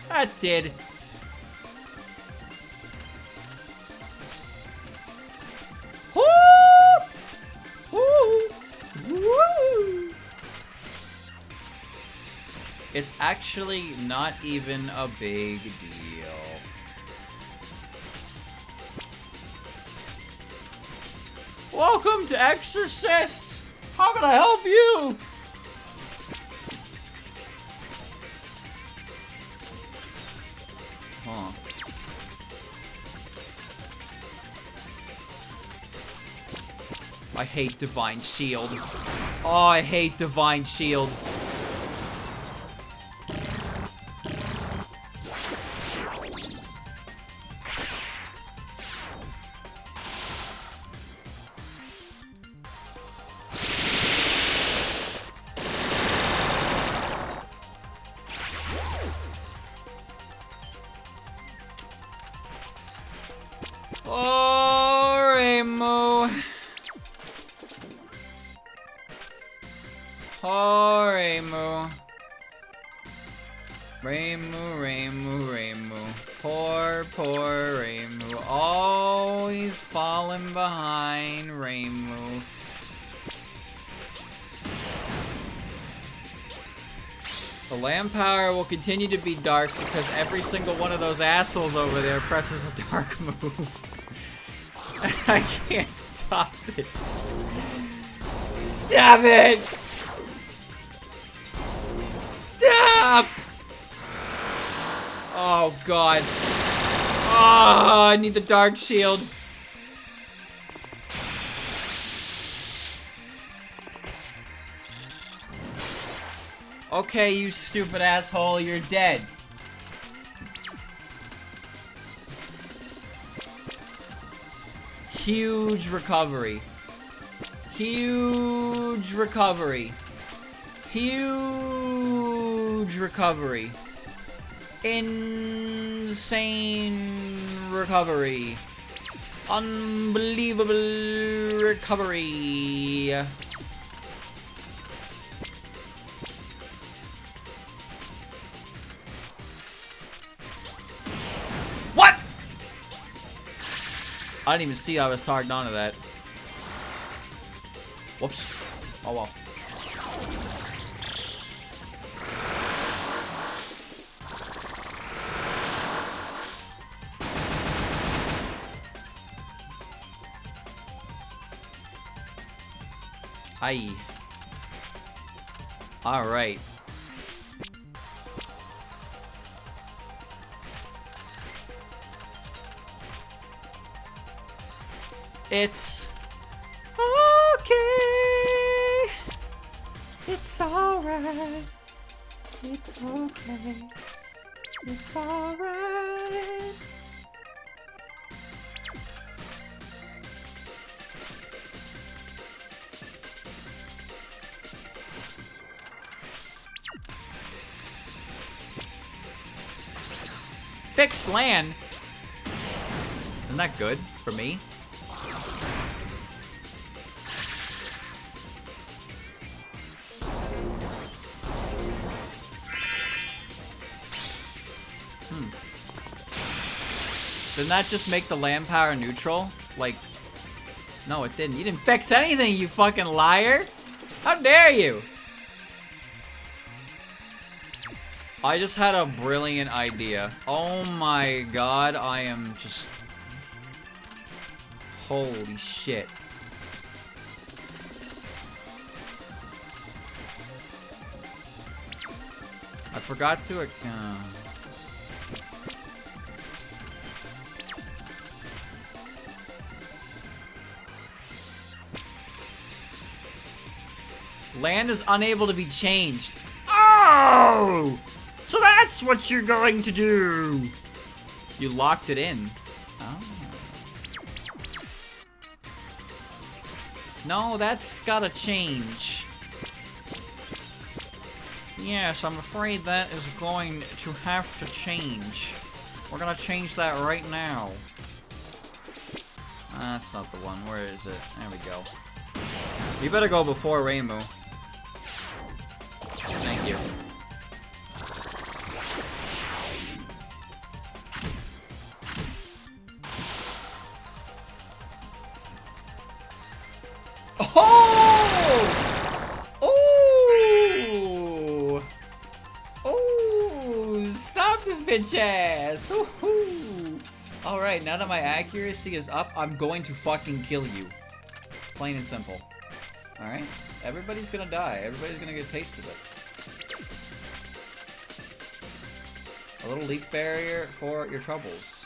That did. Woo! Woo! Woo! It's actually not even a big deal. Welcome to Exorcist! How can I help you? Huh. I hate Divine Shield. Oh, I hate Divine Shield. Oh, Reimu. Oh, Reimu. Reimu. Poor Reimu. Always falling behind Reimu. The land power will continue to be dark because every single one of those assholes over there presses a dark move. I can't stop it. Stop it! Stop! Oh, God. Oh, I need the dark shield. Okay, you stupid asshole, you're dead. Huge recovery. Huge recovery. Huge recovery. Insane recovery. Unbelievable recovery. What? I didn't even see I was tagged onto that. Whoops. Oh well. Aye. Alright. It's okay. It's alright. It's okay. It's alright. Fix land. Isn't that good for me? Didn't that just make the land power neutral? Like, no, it didn't. You didn't fix anything, you fucking liar! How dare you! I just had a brilliant idea. Oh my god, I am just... Holy shit. I forgot to... Land is unable to be changed. Oh! So that's what you're going to do! You locked it in. Oh. No, that's gotta change. Yes, I'm afraid that is going to have to change. We're gonna change that right now. That's not the one. Where is it? There we go. You better go before Rainbow. Thank you. Oh! Oh! Oh! Stop this bitch ass! Alright, now that my accuracy is up, I'm going to fucking kill you. Plain and simple. Alright? Everybody's gonna die. Everybody's gonna get a taste of it. A little leaf barrier for your troubles.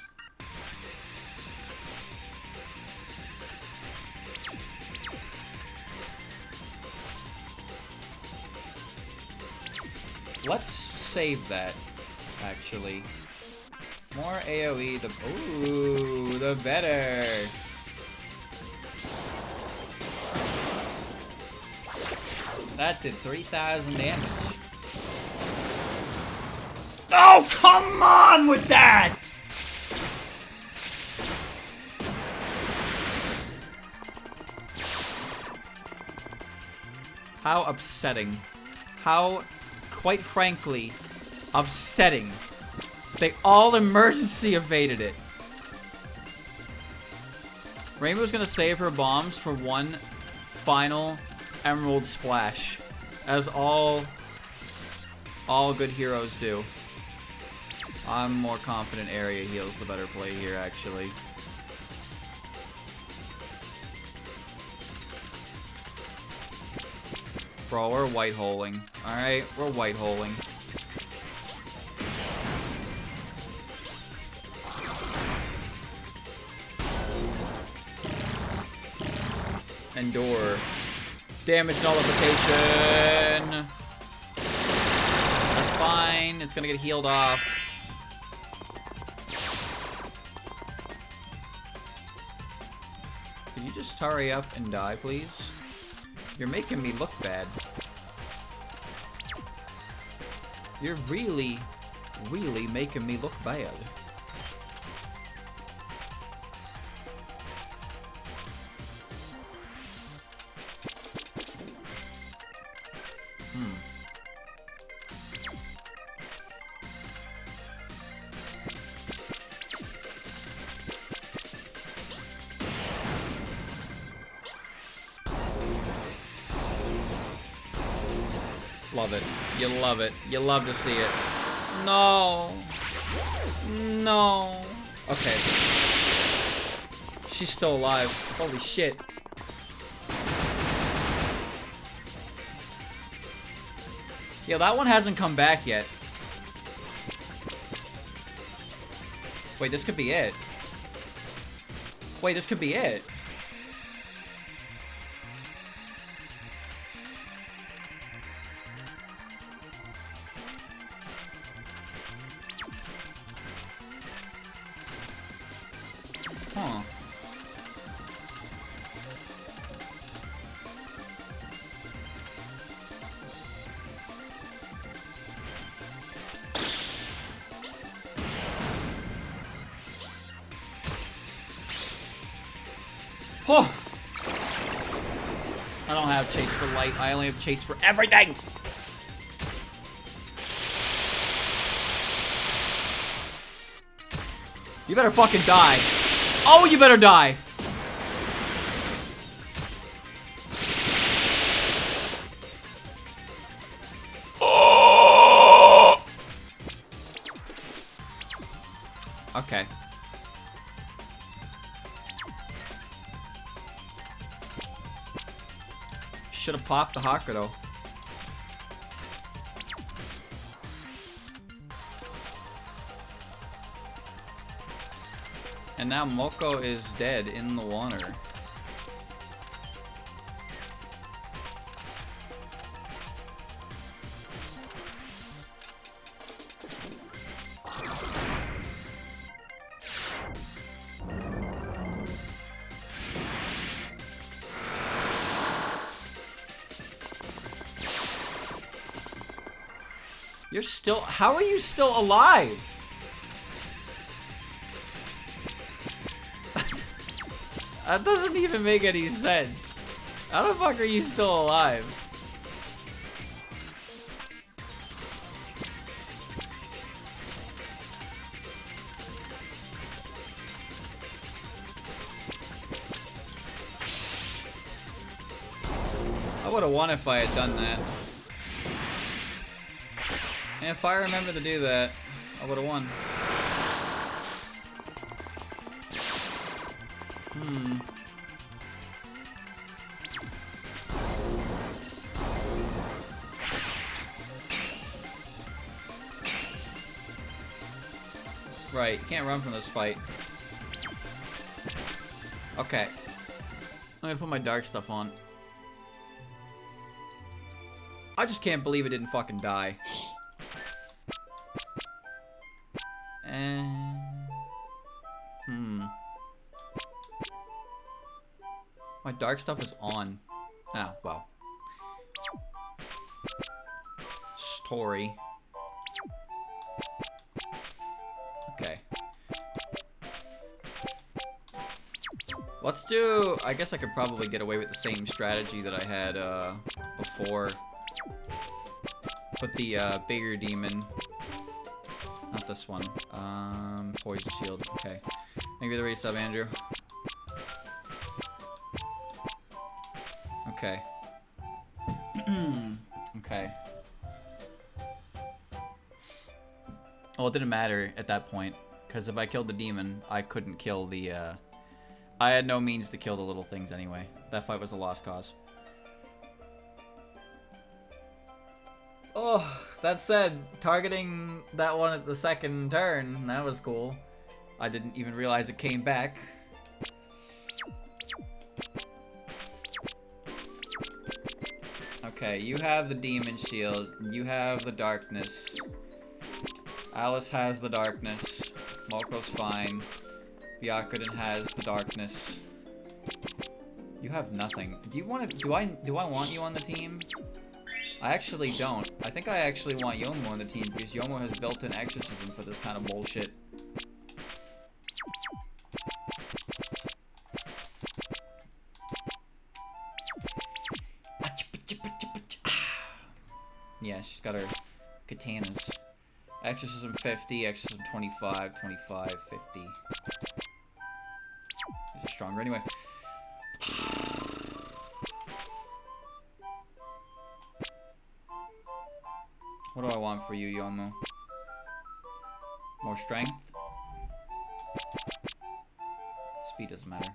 Let's save that, actually. More AoE, ooh, the better. That did 3,000 damage. Oh, come on with that! How upsetting. How, quite frankly, upsetting. They all emergency evaded it. Rainbow's gonna save her bombs for one final Emerald Splash. As all All good heroes do. I'm more confident area heals the better play here, actually. Bro, we're white-holing. Alright, we're white-holing. Endure. Damage nullification. That's fine. It's gonna get healed off. Can you just hurry up and die, please? You're making me look bad. You're really, really making me look bad. Love it. You love it. You love to see it. No. No. Okay. She's still alive. Holy shit. Yeah, that one hasn't come back yet. Wait, this could be it. Wait, this could be it. Huh. Oh. I don't have chase for light. I only have chase for everything. You better fucking die. Oh, you better die. Oh. Okay. Should have popped the Hawker though. And now Moko is dead in the water. You're still... How are you still alive? That doesn't even make any sense. How the fuck are you still alive? I would have won if I had done that. And if I remember to do that, I would have won. Right, you can't run from this fight. Okay. I'm gonna put my dark stuff on. I just can't believe it didn't fucking die. My dark stuff is on. Ah, well. Story. Okay. Let's do... I guess I could probably get away with the same strategy that I had before. Put the bigger demon. Not this one. Poison shield. Okay. Thank you for the resub, Andrew. Okay. Okay. Well, it didn't matter at that point, because if I killed the demon, I couldn't kill the, I had no means to kill the little things anyway. That fight was a lost cause. Oh, that said, targeting that one at the second turn, that was cool. I didn't even realize it came back. Okay, you have the demon shield. You have the darkness. Alice has the darkness. Moko's fine. Byakuren has the darkness. You have nothing. Do you want to? Do I want you on the team? I actually don't. I think I actually want Yomo on the team because Yomo has built-in exorcism for this kind of bullshit. Yeah, she's got her katanas. Exorcism 50, exorcism 25, 25, 50. These are stronger anyway. What do I want for you, Yomo? More strength? Speed doesn't matter.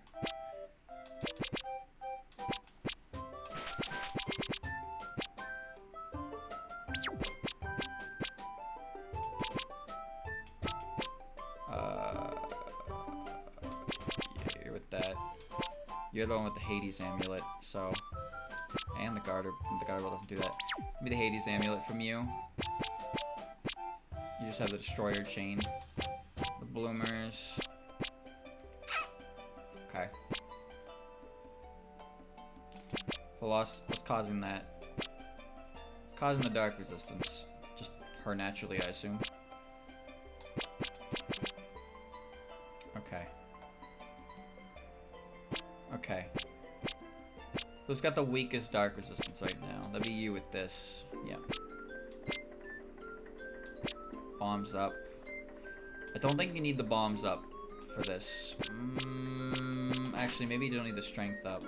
Yeah, you're with that. You're the one with the Hades amulet, so... And the Garter doesn't do that. Give me the Hades amulet from you. You just have the Destroyer chain. The Bloomers. Okay. What's causing that? It's causing the dark resistance. Just her naturally, I assume. Okay. Okay. Who's got the weakest dark resistance right now? That'd be you with this. Yeah. Bombs up. I don't think you need the bombs up for this. Actually, maybe you don't need the strength up.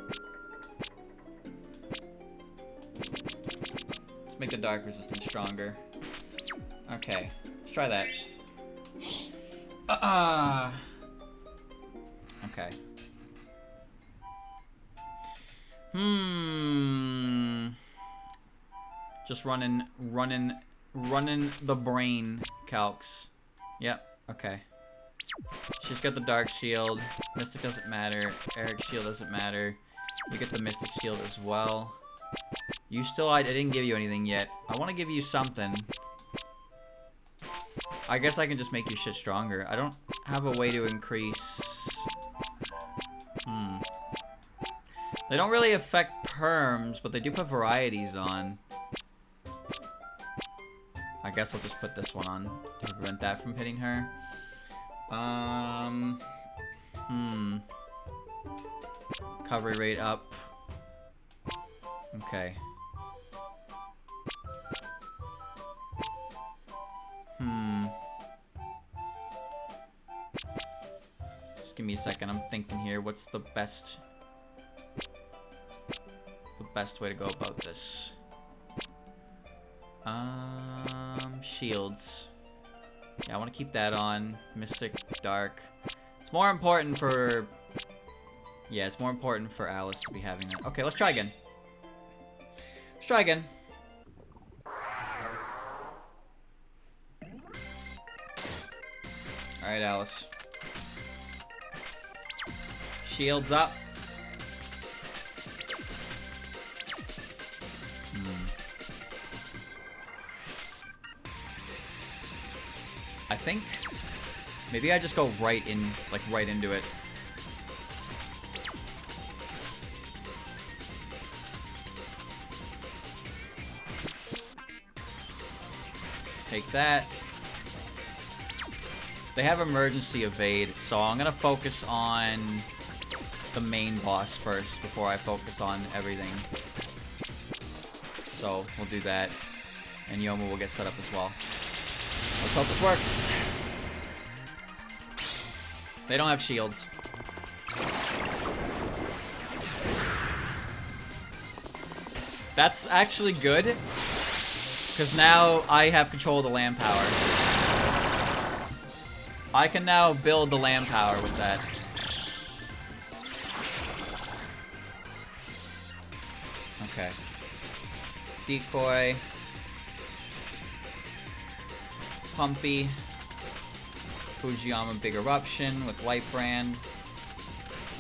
Let's make the dark resistance stronger. Okay. Let's try that. Okay. Just running the brain calcs. Yep, okay. She's got the dark shield. Mystic doesn't matter. Eric's shield doesn't matter. You get the mystic shield as well. You still, I didn't give you anything yet. I want to give you something. I guess I can just make you shit stronger. I don't have a way to increase... They don't really affect perms, but they do put varieties on. I guess I'll just put this one on to prevent that from hitting her. Recovery rate up. Okay. Just give me a second. I'm thinking here. What's the best way to go about this? Shields. Yeah, I want to keep that on. Mystic, dark. It's more important for... Yeah, it's more important for Alice to be having that. Okay, let's try again. Let's try again. Alright, Alice. Shields up. I think maybe I just go right in, like right into it. Take that. They have emergency evade, so I'm gonna focus on the main boss first before I focus on everything. So we'll do that, and Yomo will get set up as well. Let's hope this works. They don't have shields. That's actually good, because now I have control of the land power. I can now build the land power with that. Okay. Decoy. Pumpy. Fujiyama Big Eruption with Light Brand.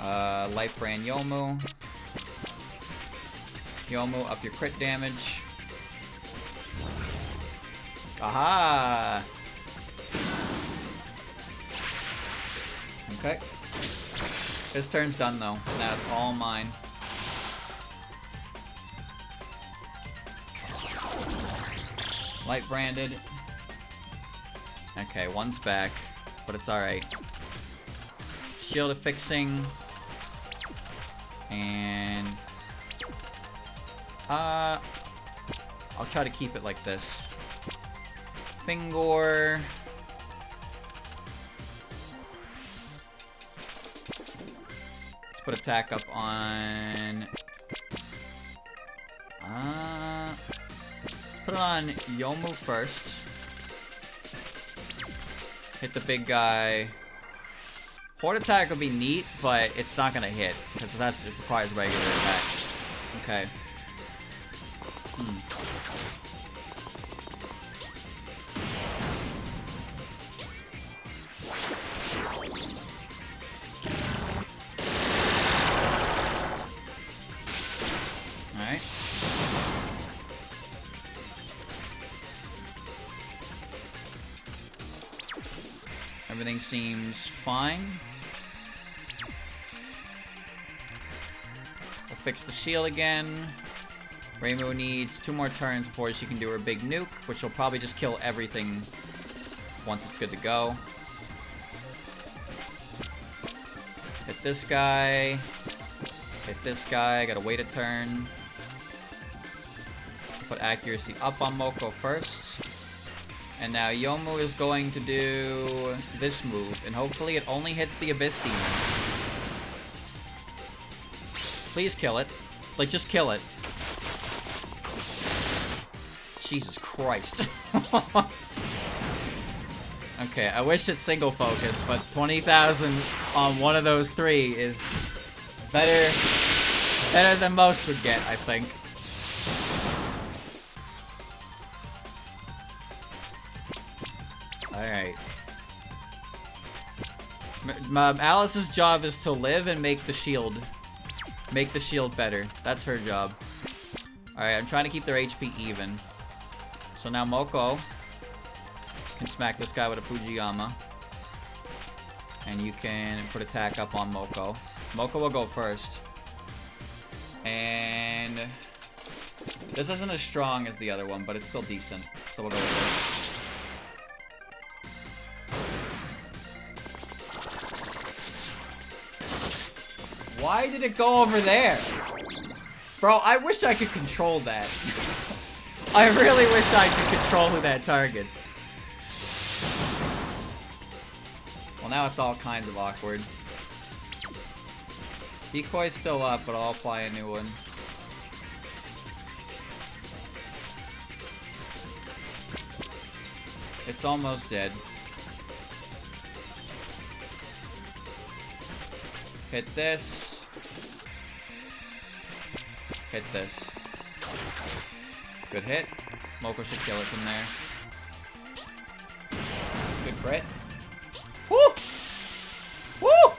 Light Brand Yomu. Yomu, up your crit damage. Aha! Okay. This turn's done though. Now it's all mine. Light branded. Okay, one's back, but it's alright. Shield affixing. And I'll try to keep it like this. Fingor. Let's put attack up on let's put it on Yomu first. Hit the big guy. Horde attack would be neat, but it's not gonna hit because it requires regular attacks. Okay. Alright. Everything seems fine. We'll fix the shield again. Reimu needs 2 more turns before she can do her big nuke, which will probably just kill everything once it's good to go. Hit this guy. Hit this guy. Gotta wait a turn. Put accuracy up on Moko first. And now Yomu is going to do this move, and hopefully it only hits the Abyss Demon. Please kill it. Like, just kill it. Jesus Christ. Okay, I wish it's single focus, but 20,000 on one of those 3 is better than most would get, I think. Alright. Alice's job is to live and make the shield better. That's her job. Alright, I'm trying to keep their HP even. So now Moko can smack this guy with a Fujiyama. And you can put attack up on Moko. Moko will go first. And this isn't as strong as the other one, but it's still decent. So we'll go with this. Why did it go over there? Bro, I wish I could control that. I really wish I could control who that targets. Well, now it's all kinds of awkward. Decoy's still up, but I'll apply a new one. It's almost dead. Hit this. Hit this. Good hit. Moko should kill it from there. Good crit. Woo! Woo!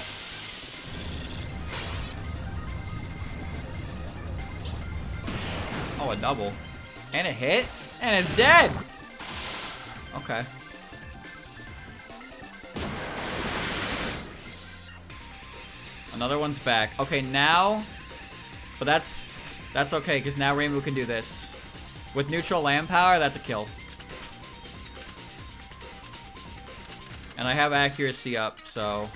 Oh, a double. And a hit? And it's dead! Okay. Another one's back. Okay, now... But that's okay, because now Reimu can do this. With neutral land power, that's a kill. And I have accuracy up, so...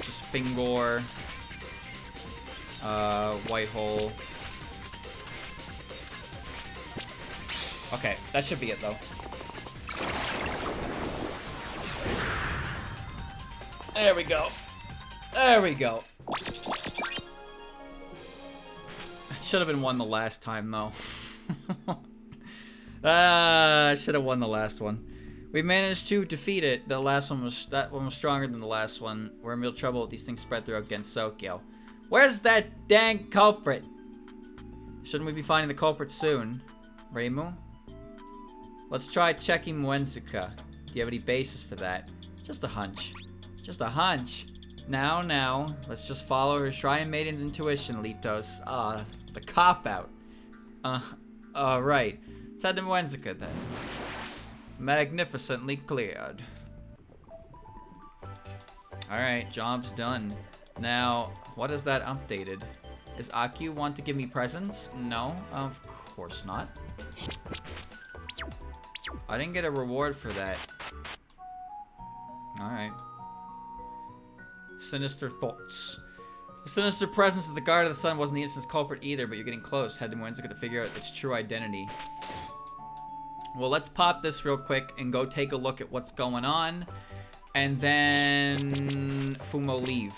Just Fingor. White hole. Okay, that should be it, though. There we go. There we go. Should have been won the last time, though. Should have won the last one. We managed to defeat it. That one was stronger than the last one. We're in real trouble with these things spread throughout Gensokyo. Where's that dang culprit? Shouldn't we be finding the culprit soon? Reimu? Let's try checking Muenzuka. Do you have any basis for that? Just a hunch. Just a hunch. Now, let's just follow her Shrine Maiden's intuition, Litos. The cop-out. Right. Let's head to Muenzuka then. Magnificently cleared. Alright, job's done. Now, what is that updated? Does Aku want to give me presents? No, of course not. I didn't get a reward for that. Alright. Sinister thoughts. The sinister presence of the Guard of the Sun wasn't the instant's culprit either, but you're getting close. Head to Muenzuka to figure out its true identity. Well, let's pop this real quick and go take a look at what's going on. And then Fumo leave.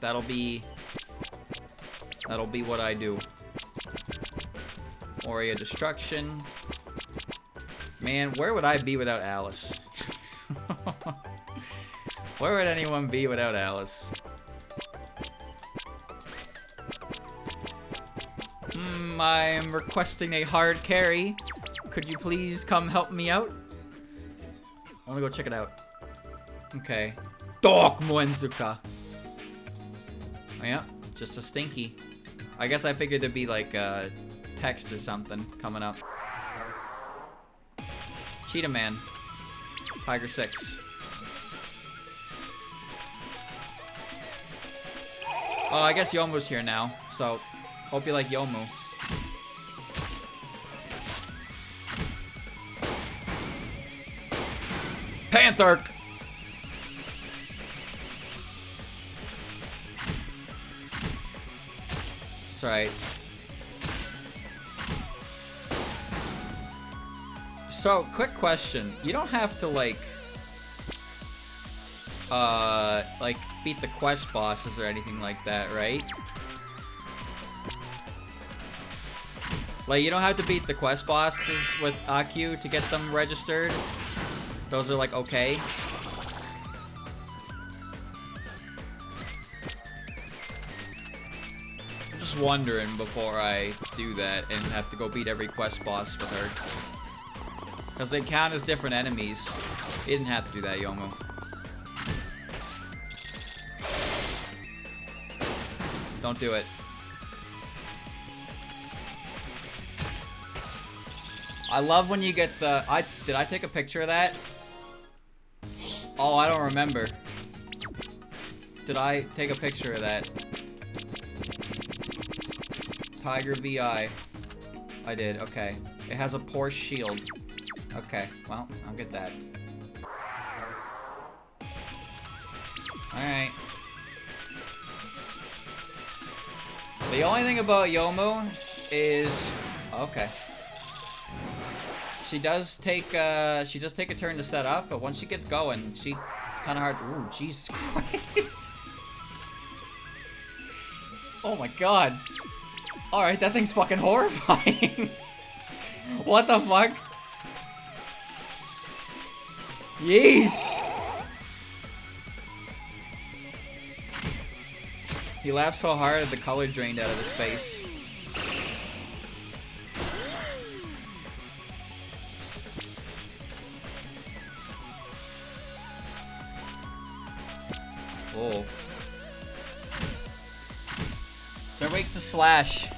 That'll be what I do. Aurea destruction. Man, where would I be without Alice? Where would anyone be without Alice? I am requesting a hard carry. Could you please come help me out? I wanna go check it out. Okay. Dog Muenzuka. Oh yeah, just a stinky. I guess I figured there'd be like a text or something coming up. Cheetah Man. Tiger 6. Oh, I guess Yomu's here now, so hope you like Yomu. Panther! That's right. So, quick question. You don't have to, like, beat the quest bosses or anything like that, right? Like, you don't have to beat the quest bosses with Aku to get them registered. Those are, like, okay. I'm just wondering before I do that and have to go beat every quest boss with her. Because they count as different enemies. You didn't have to do that, Yomu. Don't do it. I love when you get the... Did I take a picture of that? Oh, I don't remember. Did I take a picture of that? Tiger VI. I did, okay. It has a Porsche shield. Okay, well, I'll get that. Alright. The only thing about Yomu is... Okay. She does take a turn to set up, but once she gets going, she kind of hard. Ooh, Jesus Christ! Oh my God! All right, that thing's fucking horrifying. What the fuck? Yeesh! He laughed so hard the color drained out of his face. Oh. They're weak to slash.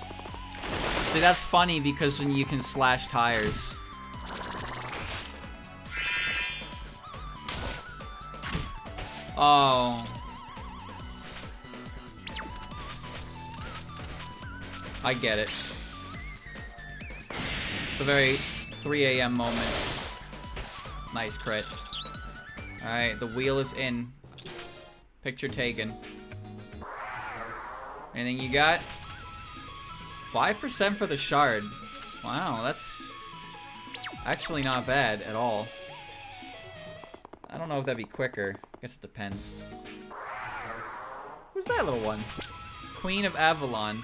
See, that's funny because when you can slash tires. Oh. I get it. It's a very 3 a.m. moment. Nice crit. Alright, the wheel is in. Picture taken. Anything you got? 5% for the shard. Wow, that's actually not bad at all. I don't know if that'd be quicker. I guess it depends. Who's that little one? Queen of Avalon.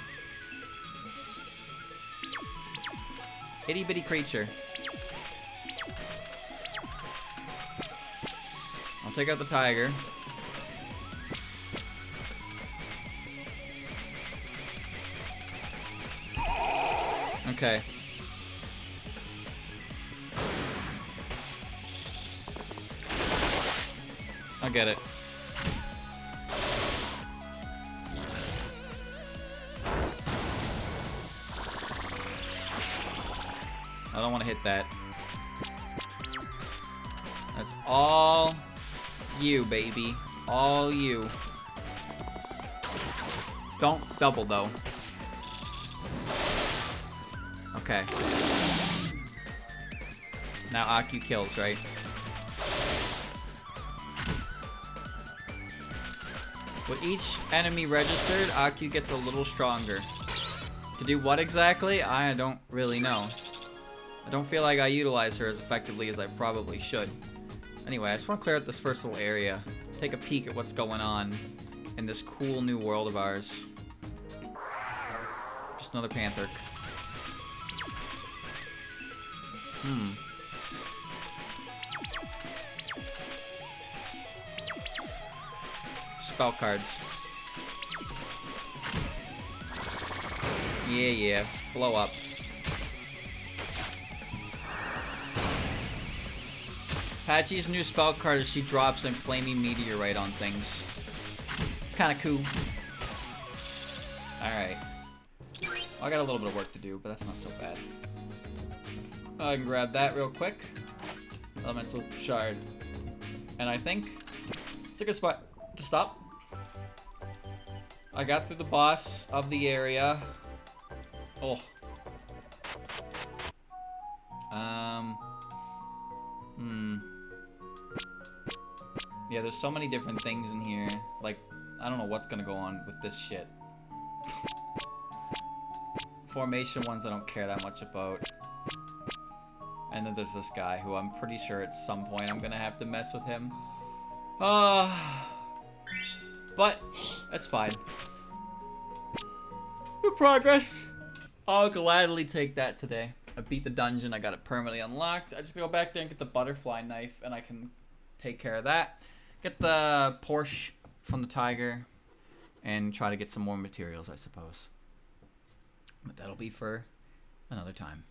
Itty bitty creature. I'll take out the tiger. Okay. I get it. I don't want to hit that. That's all you, baby. All you. Don't double, though. Okay. Now Aku kills, right? With each enemy registered, Aku gets a little stronger. To do what exactly? I don't really know. I don't feel like I utilize her as effectively as I probably should. Anyway, I just want to clear out this first little area. Take a peek at what's going on in this cool new world of ours. Just another panther. Spell cards. Yeah. Blow up. Patchy's new spell card is she drops a flaming meteorite on things. It's kind of cool. Alright. Well, I got a little bit of work to do, but that's not so bad. I can grab that real quick. Elemental shard. And I think it's a good spot to stop. I got through the boss of the area. Oh. Yeah, there's so many different things in here. Like, I don't know what's gonna go on with this shit. Formation ones I don't care that much about. And then there's this guy who I'm pretty sure at some point I'm gonna have to mess with him. But that's fine. Good progress. I'll gladly take that today. I beat the dungeon. I got it permanently unlocked. I just go back there and get the butterfly knife, and I can take care of that. Get the Porsche from the tiger, and try to get some more materials, I suppose. But that'll be for another time.